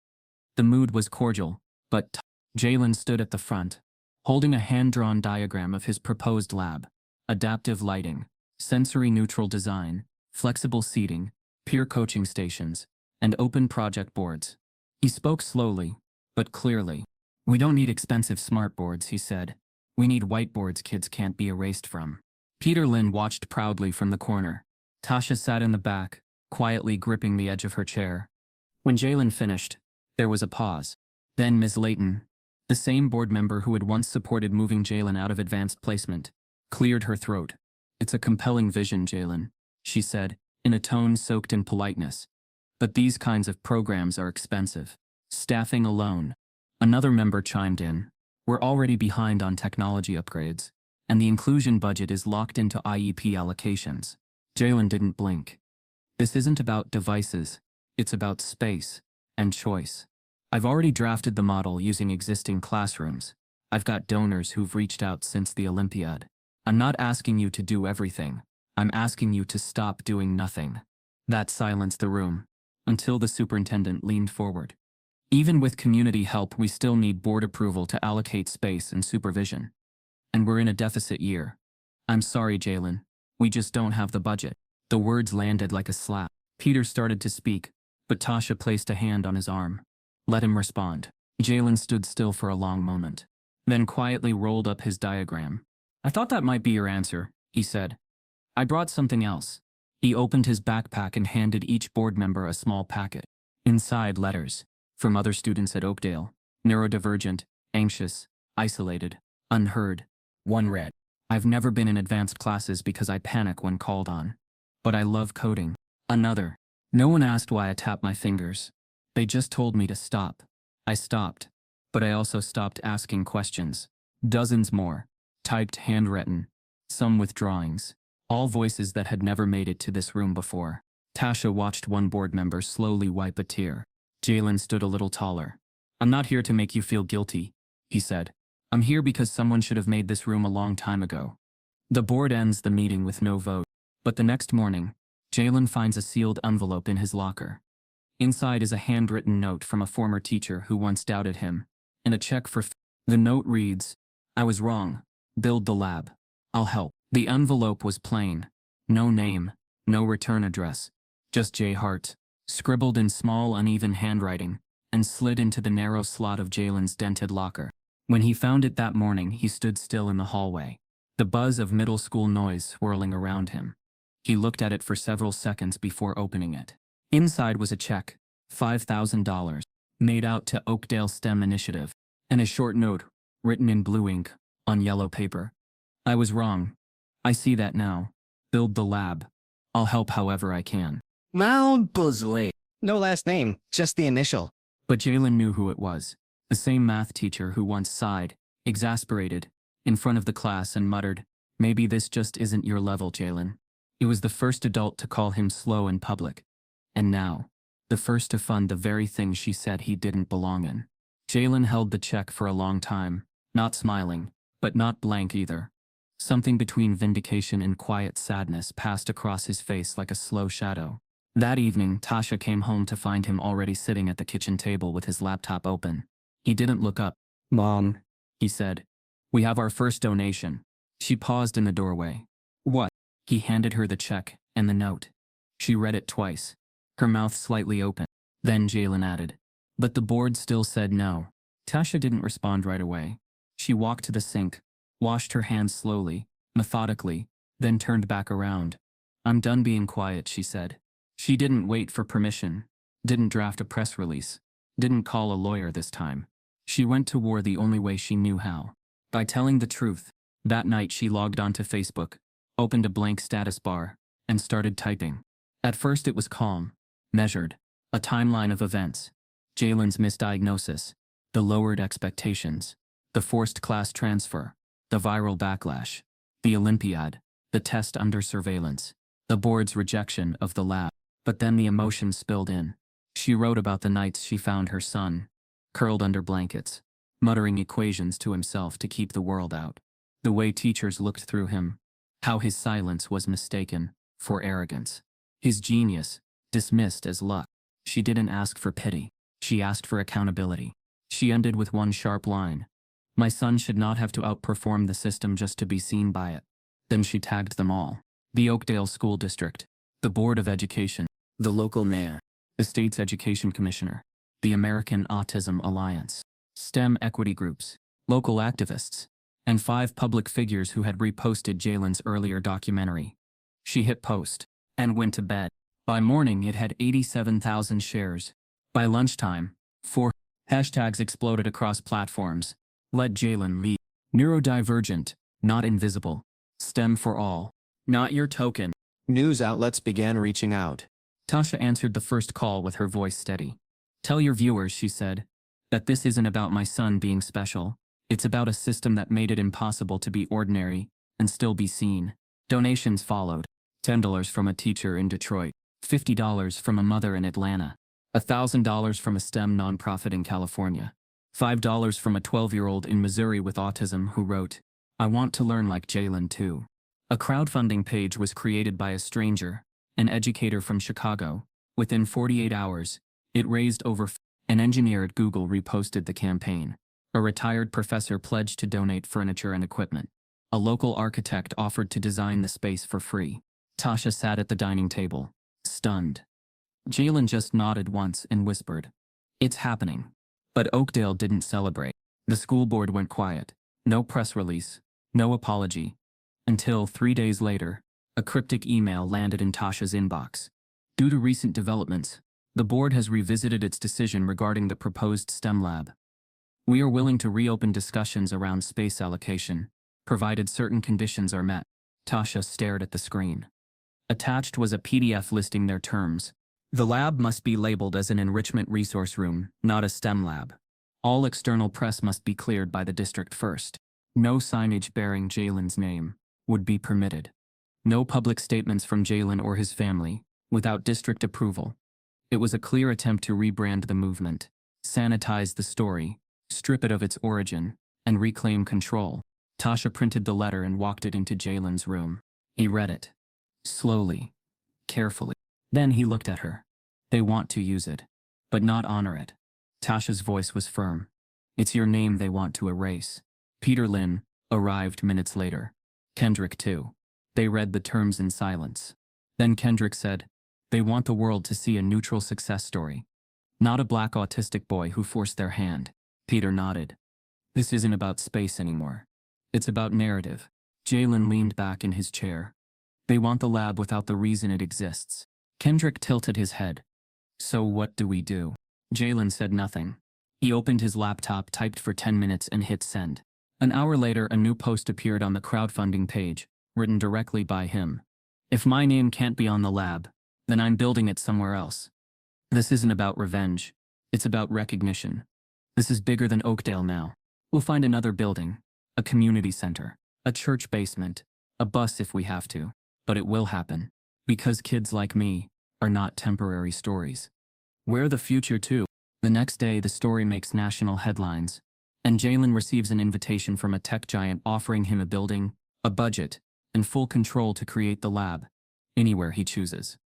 The mood was cordial, but Jalen stood at the front, holding a hand-drawn diagram of his proposed lab: adaptive lighting, sensory-neutral design, flexible seating, peer coaching stations, and open project boards. He spoke slowly, but clearly. "We don't need expensive smartboards," he said. "We need whiteboards kids can't be erased from." Peter Lynn watched proudly from the corner. Tasha sat in the back, quietly gripping the edge of her chair. When Jalen finished, there was a pause. Then Ms. Layton, the same board member who had once supported moving Jalen out of advanced placement, cleared her throat. "It's a compelling vision, Jalen," she said, in a tone soaked in politeness. "But these kinds of programs are expensive. Staffing alone." Another member chimed in. "We're already behind on technology upgrades, and the inclusion budget is locked into IEP allocations." Jalen didn't blink. "This isn't about devices, it's about space and choice. I've already drafted the model using existing classrooms. I've got donors who've reached out since the Olympiad. I'm not asking you to do everything. I'm asking you to stop doing nothing." That silenced the room, until the superintendent leaned forward. "Even with community help, we still need board approval to allocate space and supervision. And we're in a deficit year. I'm sorry, Jalen. We just don't have the budget." The words landed like a slap. Peter started to speak, but Tasha placed a hand on his arm. "Let him respond." Jalen stood still for a long moment, then quietly rolled up his diagram. "I thought that might be your answer," he said. "I brought something else." He opened his backpack and handed each board member a small packet. Inside, letters from other students at Oakdale: neurodivergent, anxious, isolated, unheard. One read, "I've never been in advanced classes because I panic when called on. But I love coding." Another, "No one asked why I tapped my fingers. They just told me to stop. I stopped. But I also stopped asking questions." Dozens more, typed handwritten, some with drawings. All voices that had never made it to this room before. Tasha watched one board member slowly wipe a tear. Jalen stood a little taller. "I'm not here to make you feel guilty," he said. "I'm here because someone should have made this room a long time ago." The board ends the meeting with no vote. But the next morning, Jalen finds a sealed envelope in his locker. Inside is a handwritten note from a former teacher who once doubted him, and a check for The note reads, "I was wrong. Build the lab. I'll help." The envelope was plain. No name, no return address. Just J. Hart, scribbled in small uneven handwriting, and slid into the narrow slot of Jalen's dented locker. When he found it that morning, he stood still in the hallway, the buzz of middle school noise swirling around him. He looked at it for several seconds before opening it. Inside was a check, $5,000, made out to Oakdale STEM Initiative, and a short note, written in blue ink, on yellow paper. "I was wrong. I see that now. Build the lab. I'll help however I can." Mount Buzzley. No last name, just the initial. But Jalen knew who it was. The same math teacher who once sighed, exasperated, in front of the class and muttered, "Maybe this just isn't your level, Jalen." It was the first adult to call him slow in public. And now, the first to fund the very thing she said he didn't belong in. Jalen held the check for a long time, not smiling, but not blank either. Something between vindication and quiet sadness passed across his face like a slow shadow. That evening, Tasha came home to find him already sitting at the kitchen table with his laptop open. He didn't look up. "Mom," he said, "we have our first donation." She paused in the doorway. "What?" He handed her the check and the note. She read it twice, her mouth slightly open. Then Jalen added, "But the board still said no." Tasha didn't respond right away. She walked to the sink, washed her hands slowly, methodically, then turned back around. "I'm done being quiet," she said. She didn't wait for permission, didn't draft a press release, didn't call a lawyer this time. She went to war the only way she knew how, by telling the truth. That night she logged onto Facebook, opened a blank status bar, and started typing. At first it was calm, measured, a timeline of events. Jalen's misdiagnosis, the lowered expectations, the forced class transfer, the viral backlash, the Olympiad, the test under surveillance, the board's rejection of the lab. But then the emotions spilled in. She wrote about the nights she found her son, curled under blankets, muttering equations to himself to keep the world out. The way teachers looked through him, how his silence was mistaken for arrogance. His genius, dismissed as luck. She didn't ask for pity. She asked for accountability. She ended with one sharp line. "My son should not have to outperform the system just to be seen by it." Then she tagged them all. The Oakdale School District, the Board of Education, the local mayor, the state's education commissioner, the American Autism Alliance, STEM equity groups, local activists, and 5 public figures who had reposted Jalen's earlier documentary. She hit post and went to bed. By morning it had 87,000 shares, By lunchtime, 4 hashtags exploded across platforms. Let Jalen lead. Neurodivergent, not invisible. STEM for all. Not your token. News outlets began reaching out. Tasha answered the first call with her voice steady. Tell your viewers, she said, that this isn't about my son being special. It's about a system that made it impossible to be ordinary and still be seen. Donations followed. $10 from a teacher in Detroit, $50 from a mother in Atlanta, $1,000 from a STEM nonprofit in California, $5 from a 12-year-old in Missouri with autism who wrote, "I want to learn like Jalen too." A crowdfunding page was created by a stranger, an educator from Chicago. Within 48 hours, it raised over an engineer at Google reposted the campaign. A retired professor pledged to donate furniture and equipment. A local architect offered to design the space for free. Tasha sat at the dining table, stunned. Jalen just nodded once and whispered, "It's happening." But Oakdale didn't celebrate. The school board went quiet. No press release, no apology. Until 3 days later, a cryptic email landed in Tasha's inbox. Due to recent developments, the board has revisited its decision regarding the proposed STEM lab. We are willing to reopen discussions around space allocation, provided certain conditions are met. Tasha stared at the screen. Attached was a PDF listing their terms. The lab must be labeled as an enrichment resource room, not a STEM lab. All external press must be cleared by the district first. No signage bearing Jalen's name would be permitted. No public statements from Jalen or his family, without district approval. It was a clear attempt to rebrand the movement, sanitize the story, strip it of its origin, and reclaim control. Tasha printed the letter and walked it into Jalen's room. He read it. Slowly, carefully. Then he looked at her. They want to use it, but not honor it. Tasha's voice was firm. It's your name they want to erase. Peter Lynn arrived minutes later. Kendrick too. They read the terms in silence. Then Kendrick said, "They want the world to see a neutral success story. Not a black autistic boy who forced their hand." Peter nodded. "This isn't about space anymore. It's about narrative." Jalen leaned back in his chair. "They want the lab without the reason it exists." Kendrick tilted his head. "So what do we do?" Jalen said nothing. He opened his laptop, typed for 10 minutes, and hit send. An hour later, a new post appeared on the crowdfunding page, written directly by him. "If my name can't be on the lab, then I'm building it somewhere else. This isn't about revenge. It's about recognition. This is bigger than Oakdale now. We'll find another building, a community center, a church basement, a bus if we have to. But it will happen. Because kids like me are not temporary stories. We're the future too." The next day, the story makes national headlines, and Jalen receives an invitation from a tech giant offering him a building, a budget, and full control to create the lab, anywhere he chooses.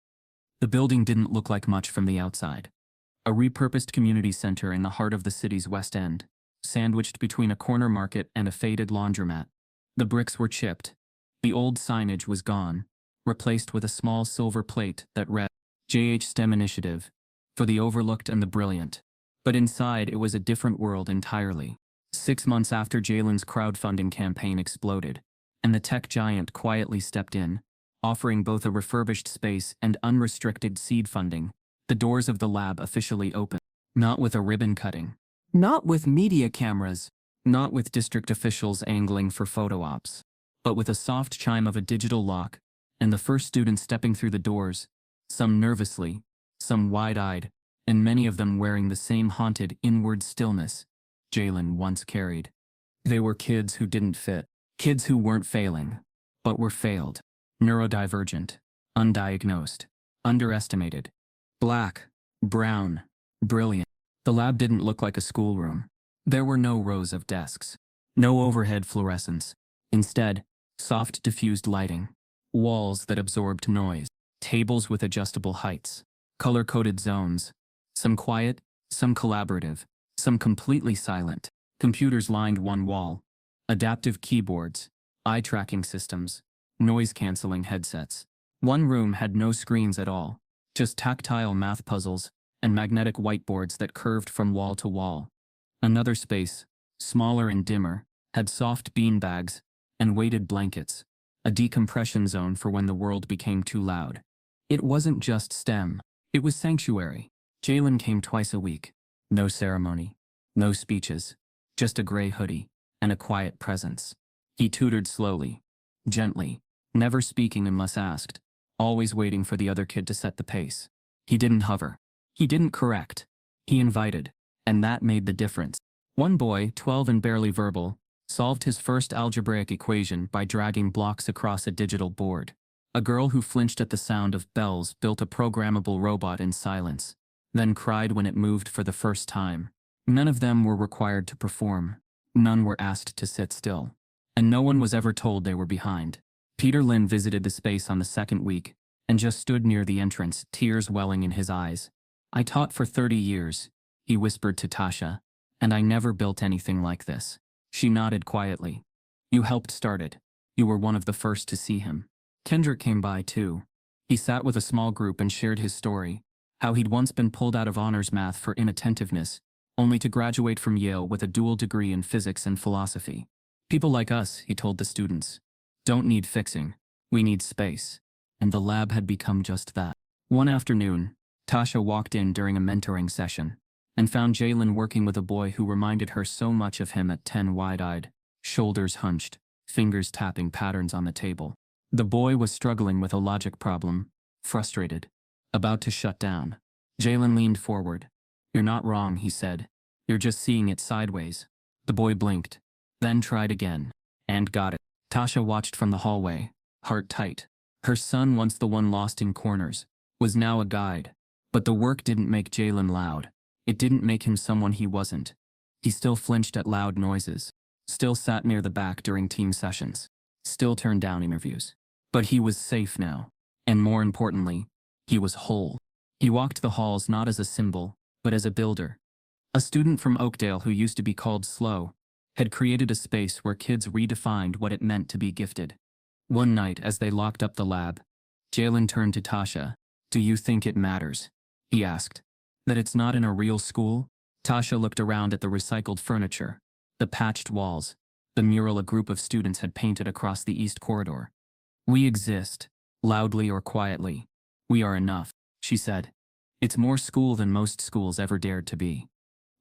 The building didn't look like much from the outside. A repurposed community center in the heart of the city's West End, sandwiched between a corner market and a faded laundromat. The bricks were chipped. The old signage was gone, replaced with a small silver plate that read, "JH STEM Initiative, for the overlooked and the brilliant." But inside, it was a different world entirely. 6 months after Jalen's crowdfunding campaign exploded, and the tech giant quietly stepped in, offering both a refurbished space and unrestricted seed funding, the doors of the lab officially opened. Not with a ribbon cutting. Not with media cameras. Not with district officials angling for photo ops. But with a soft chime of a digital lock, and the first students stepping through the doors, some nervously, some wide-eyed, and many of them wearing the same haunted inward stillness Jalen once carried. They were kids who didn't fit, kids who weren't failing, but were failed, neurodivergent, undiagnosed, underestimated, black, brown, brilliant. The lab didn't look like a schoolroom. There were no rows of desks, no overhead fluorescence. Instead, soft diffused lighting, walls that absorbed noise, tables with adjustable heights, color-coded zones, some quiet, some collaborative, some completely silent. Computers lined one wall, adaptive keyboards, eye-tracking systems, noise-canceling headsets. One room had no screens at all, just tactile math puzzles and magnetic whiteboards that curved from wall to wall. Another space, smaller and dimmer, had soft beanbags and weighted blankets, a decompression zone for when the world became too loud. It wasn't just STEM, it was sanctuary. Jalen came twice a week. No ceremony. No speeches. Just a gray hoodie and a quiet presence. He tutored slowly, gently, never speaking unless asked, always waiting for the other kid to set the pace. He didn't hover. He didn't correct. He invited, and that made the difference. One boy, 12 and barely verbal, solved his first algebraic equation by dragging blocks across a digital board. A girl who flinched at the sound of bells built a programmable robot in silence, then cried when it moved for the first time. None of them were required to perform. None were asked to sit still. And no one was ever told they were behind. Peter Lynn visited the space on the second week and just stood near the entrance, tears welling in his eyes. "I taught for 30 years, he whispered to Tasha, "and I never built anything like this." She nodded quietly. "You helped start it. You were one of the first to see him." Kendrick came by too. He sat with a small group and shared his story, how he'd once been pulled out of honors math for inattentiveness, only to graduate from Yale with a dual degree in physics and philosophy. "People like us," he told the students, "don't need fixing. We need space." And the lab had become just that. One afternoon, Tasha walked in during a mentoring session and found Jalen working with a boy who reminded her so much of him at 10, wide-eyed, shoulders hunched, fingers tapping patterns on the table. The boy was struggling with a logic problem, frustrated, about to shut down. Jalen leaned forward. "You're not wrong," he said. "You're just seeing it sideways." The boy blinked, then tried again, and got it. Tasha watched from the hallway, heart tight. Her son, once the one lost in corners, was now a guide. But the work didn't make Jalen loud. It didn't make him someone he wasn't. He still flinched at loud noises, still sat near the back during team sessions, still turned down interviews. But he was safe now, and more importantly, he was whole. He walked the halls not as a symbol, but as a builder. A student from Oakdale who used to be called slow had created a space where kids redefined what it meant to be gifted. One night, as they locked up the lab, Jalen turned to Tasha. "Do you think it matters?" he asked. "That it's not in a real school?" Tasha looked around at the recycled furniture, the patched walls, the mural a group of students had painted across the east corridor. "We exist, loudly or quietly. We are enough," she said. "It's more school than most schools ever dared to be."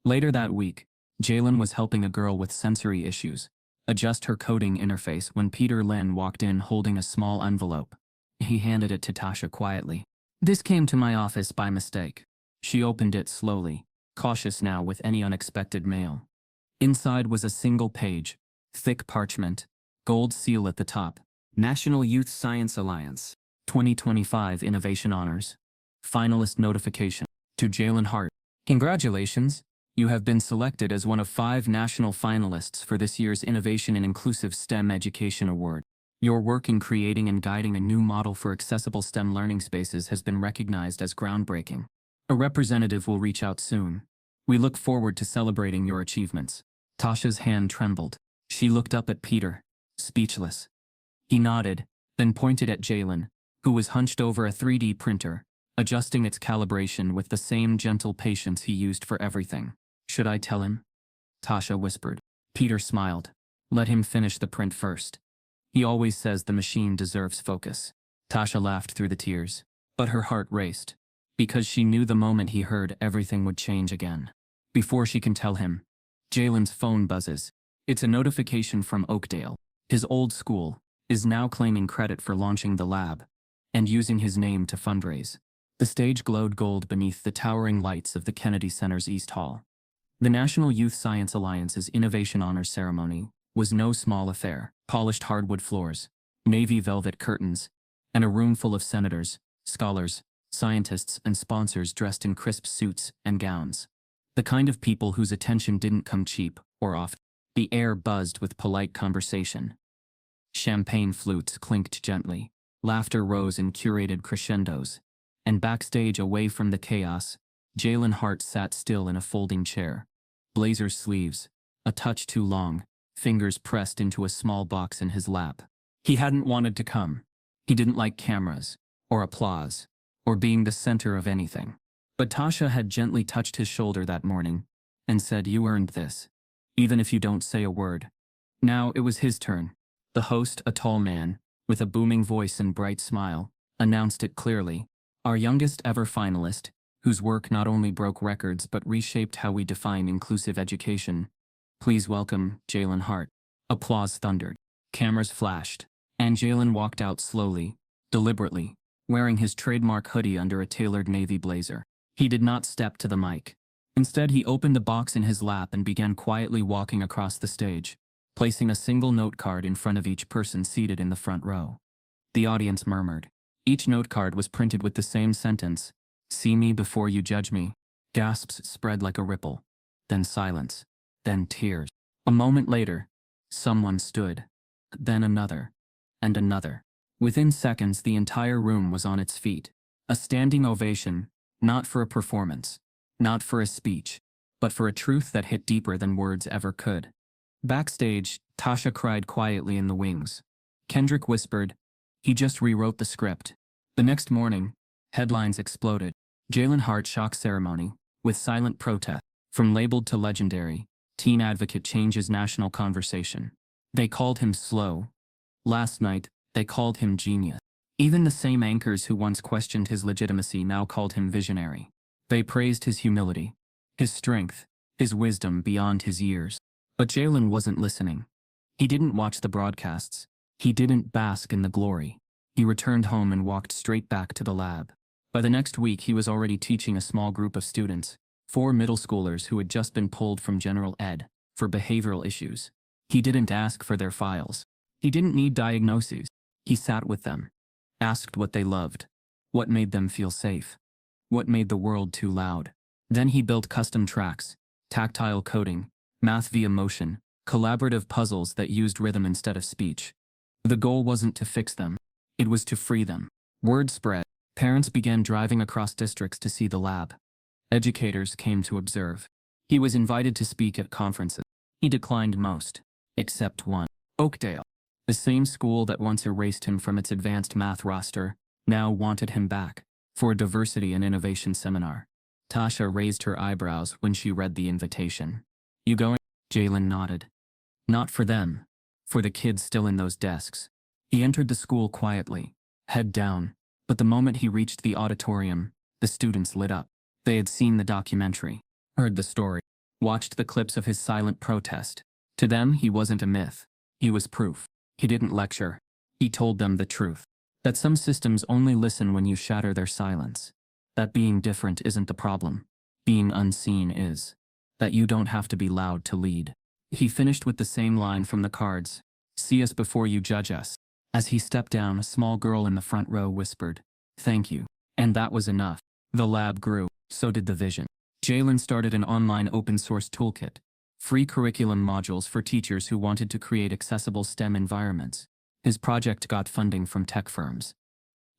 Later that week, Jalen was helping a girl with sensory issues adjust her coding interface when Peter Lynn walked in holding a small envelope. He handed it to Tasha quietly. "This came to my office by mistake." She opened it slowly, cautious now with any unexpected mail. Inside was a single page, thick parchment, gold seal at the top. National Youth Science Alliance, 2025 Innovation Honors. Finalist notification. To Jalen Hart. "Congratulations. You have been selected as one of 5 national finalists for this year's Innovation in Inclusive STEM Education Award. Your work in creating and guiding a new model for accessible STEM learning spaces has been recognized as groundbreaking. A representative will reach out soon. We look forward to celebrating your achievements." Tasha's hand trembled. She looked up at Peter, speechless. He nodded, then pointed at Jalen, who was hunched over a 3D printer, adjusting its calibration with the same gentle patience he used for everything. "Should I tell him?" Tasha whispered. Peter smiled. "Let him finish the print first. He always says the machine deserves focus." Tasha laughed through the tears, but her heart raced, because she knew the moment he heard everything would change again. Before she can tell him, Jalen's phone buzzes. It's a notification from Oakdale. His old school is now claiming credit for launching the lab and using his name to fundraise. The stage glowed gold beneath the towering lights of the Kennedy Center's East Hall. The National Youth Science Alliance's Innovation Honors Ceremony was no small affair. Polished hardwood floors, navy velvet curtains, and a room full of senators, scholars, scientists, and sponsors dressed in crisp suits and gowns. The kind of people whose attention didn't come cheap or often. The air buzzed with polite conversation. Champagne flutes clinked gently, laughter rose in curated crescendos, and backstage, away from the chaos, Jalen Hart sat still in a folding chair. Blazer sleeves, a touch too long, fingers pressed into a small box in his lap. He hadn't wanted to come. He didn't like cameras, or applause, or being the center of anything. But Tasha had gently touched his shoulder that morning and said, "You earned this, even if you don't say a word." Now it was his turn. The host, a tall man, with a booming voice and bright smile, announced it clearly. "Our youngest ever finalist, whose work not only broke records but reshaped how we define inclusive education. Please welcome Jalen Hart. Applause thundered. Cameras flashed. And Jalen walked out slowly, deliberately, wearing his trademark hoodie under a tailored navy blazer. He did not step to the mic. Instead, he opened the box in his lap and began quietly walking across the stage, placing a single note card in front of each person seated in the front row. The audience murmured. Each note card was printed with the same sentence, "See me before you judge me." Gasps spread like a ripple. Then silence. Then tears. A moment later, someone stood. Then another. And another. Within seconds, the entire room was on its feet. A standing ovation, not for a performance, not for a speech, but for a truth that hit deeper than words ever could. Backstage, Tasha cried quietly in the wings. Kendrick whispered, "He just rewrote the script." The next morning, headlines exploded. Jalen Hart shock ceremony, with silent protest. From labeled to legendary, teen advocate changes national conversation. They called him slow. Last night, they called him genius. Even the same anchors who once questioned his legitimacy now called him visionary. They praised his humility, his strength, his wisdom beyond his years. But Jalen wasn't listening. He didn't watch the broadcasts. He didn't bask in the glory. He returned home and walked straight back to the lab. By the next week, he was already teaching a small group of students, 4 middle schoolers who had just been pulled from general ed for behavioral issues. He didn't ask for their files. He didn't need diagnoses. He sat with them, asked what they loved, what made them feel safe, what made the world too loud. Then he built custom tracks, tactile coding, math via motion, collaborative puzzles that used rhythm instead of speech. The goal wasn't to fix them. It was to free them. Word spread. Parents began driving across districts to see the lab. Educators came to observe. He was invited to speak at conferences. He declined most, except one. Oakdale. The same school that once erased him from its advanced math roster, now wanted him back for a diversity and innovation seminar. Tasha raised her eyebrows when she read the invitation. "You going?" Jalen nodded. Not for them, for the kids still in those desks. He entered the school quietly, head down, but the moment he reached the auditorium, the students lit up. They had seen the documentary, heard the story, watched the clips of his silent protest. To them, he wasn't a myth. He was proof. He didn't lecture. He told them the truth. That some systems only listen when you shatter their silence. That being different isn't the problem. Being unseen is. That you don't have to be loud to lead. He finished with the same line from the cards. "See us before you judge us." As he stepped down, a small girl in the front row whispered, "Thank you." And that was enough. The lab grew. So did the vision. Jalen started an online open-source toolkit. Free curriculum modules for teachers who wanted to create accessible STEM environments. His project got funding from tech firms,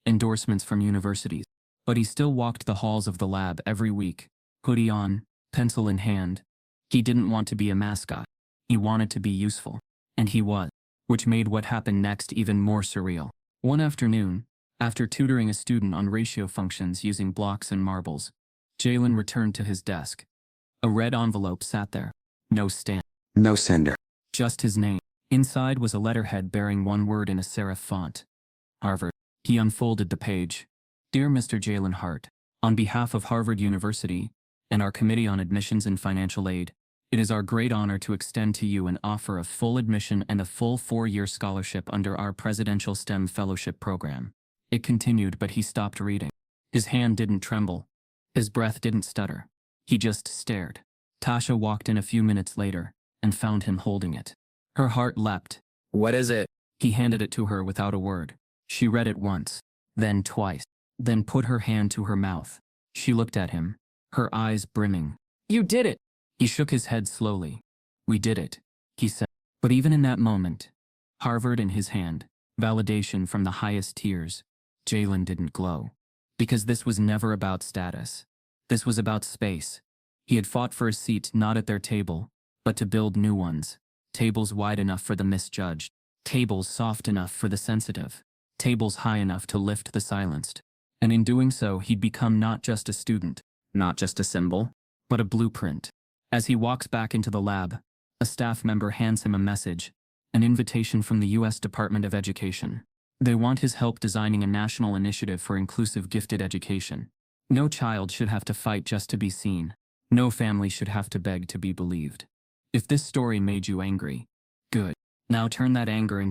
endorsements from universities, but he still walked the halls of the lab every week, hoodie on, pencil in hand. He didn't want to be a mascot. He wanted to be useful. And he was, which made what happened next even more surreal. One afternoon, after tutoring a student on ratio functions using blocks and marbles, Jalen returned to his desk. A red envelope sat there. No stamp. No sender. Just his name. Inside was a letterhead bearing one word in a serif font. Harvard. He unfolded the page. "Dear Mr. Jalen Hart, on behalf of Harvard University and our Committee on Admissions and Financial Aid, it is our great honor to extend to you an offer of full admission and a full 4-year scholarship under our Presidential STEM Fellowship Program." It continued, but he stopped reading. His hand didn't tremble. His breath didn't stutter. He just stared. Tasha walked in a few minutes later and found him holding it. Her heart leapt. What is it? He handed it to her without a word. She read it once, then twice, then put her hand to her mouth. She looked at him, her eyes brimming. "You did it!" He shook his head slowly. "We did it," he said. But even in that moment, Harvard in his hand, validation from the highest tiers, Jalen didn't glow. Because this was never about status. This was about space. He had fought for a seat not at their table, but to build new ones. Tables wide enough for the misjudged. Tables soft enough for the sensitive. Tables high enough to lift the silenced. And in doing so, he'd become not just a student, not just a symbol, but a blueprint. As he walks back into the lab, a staff member hands him a message, an invitation from the U.S. Department of Education. They want his help designing a national initiative for inclusive gifted education. No child should have to fight just to be seen. No family should have to beg to be believed. If this story made you angry, good. Now turn that anger into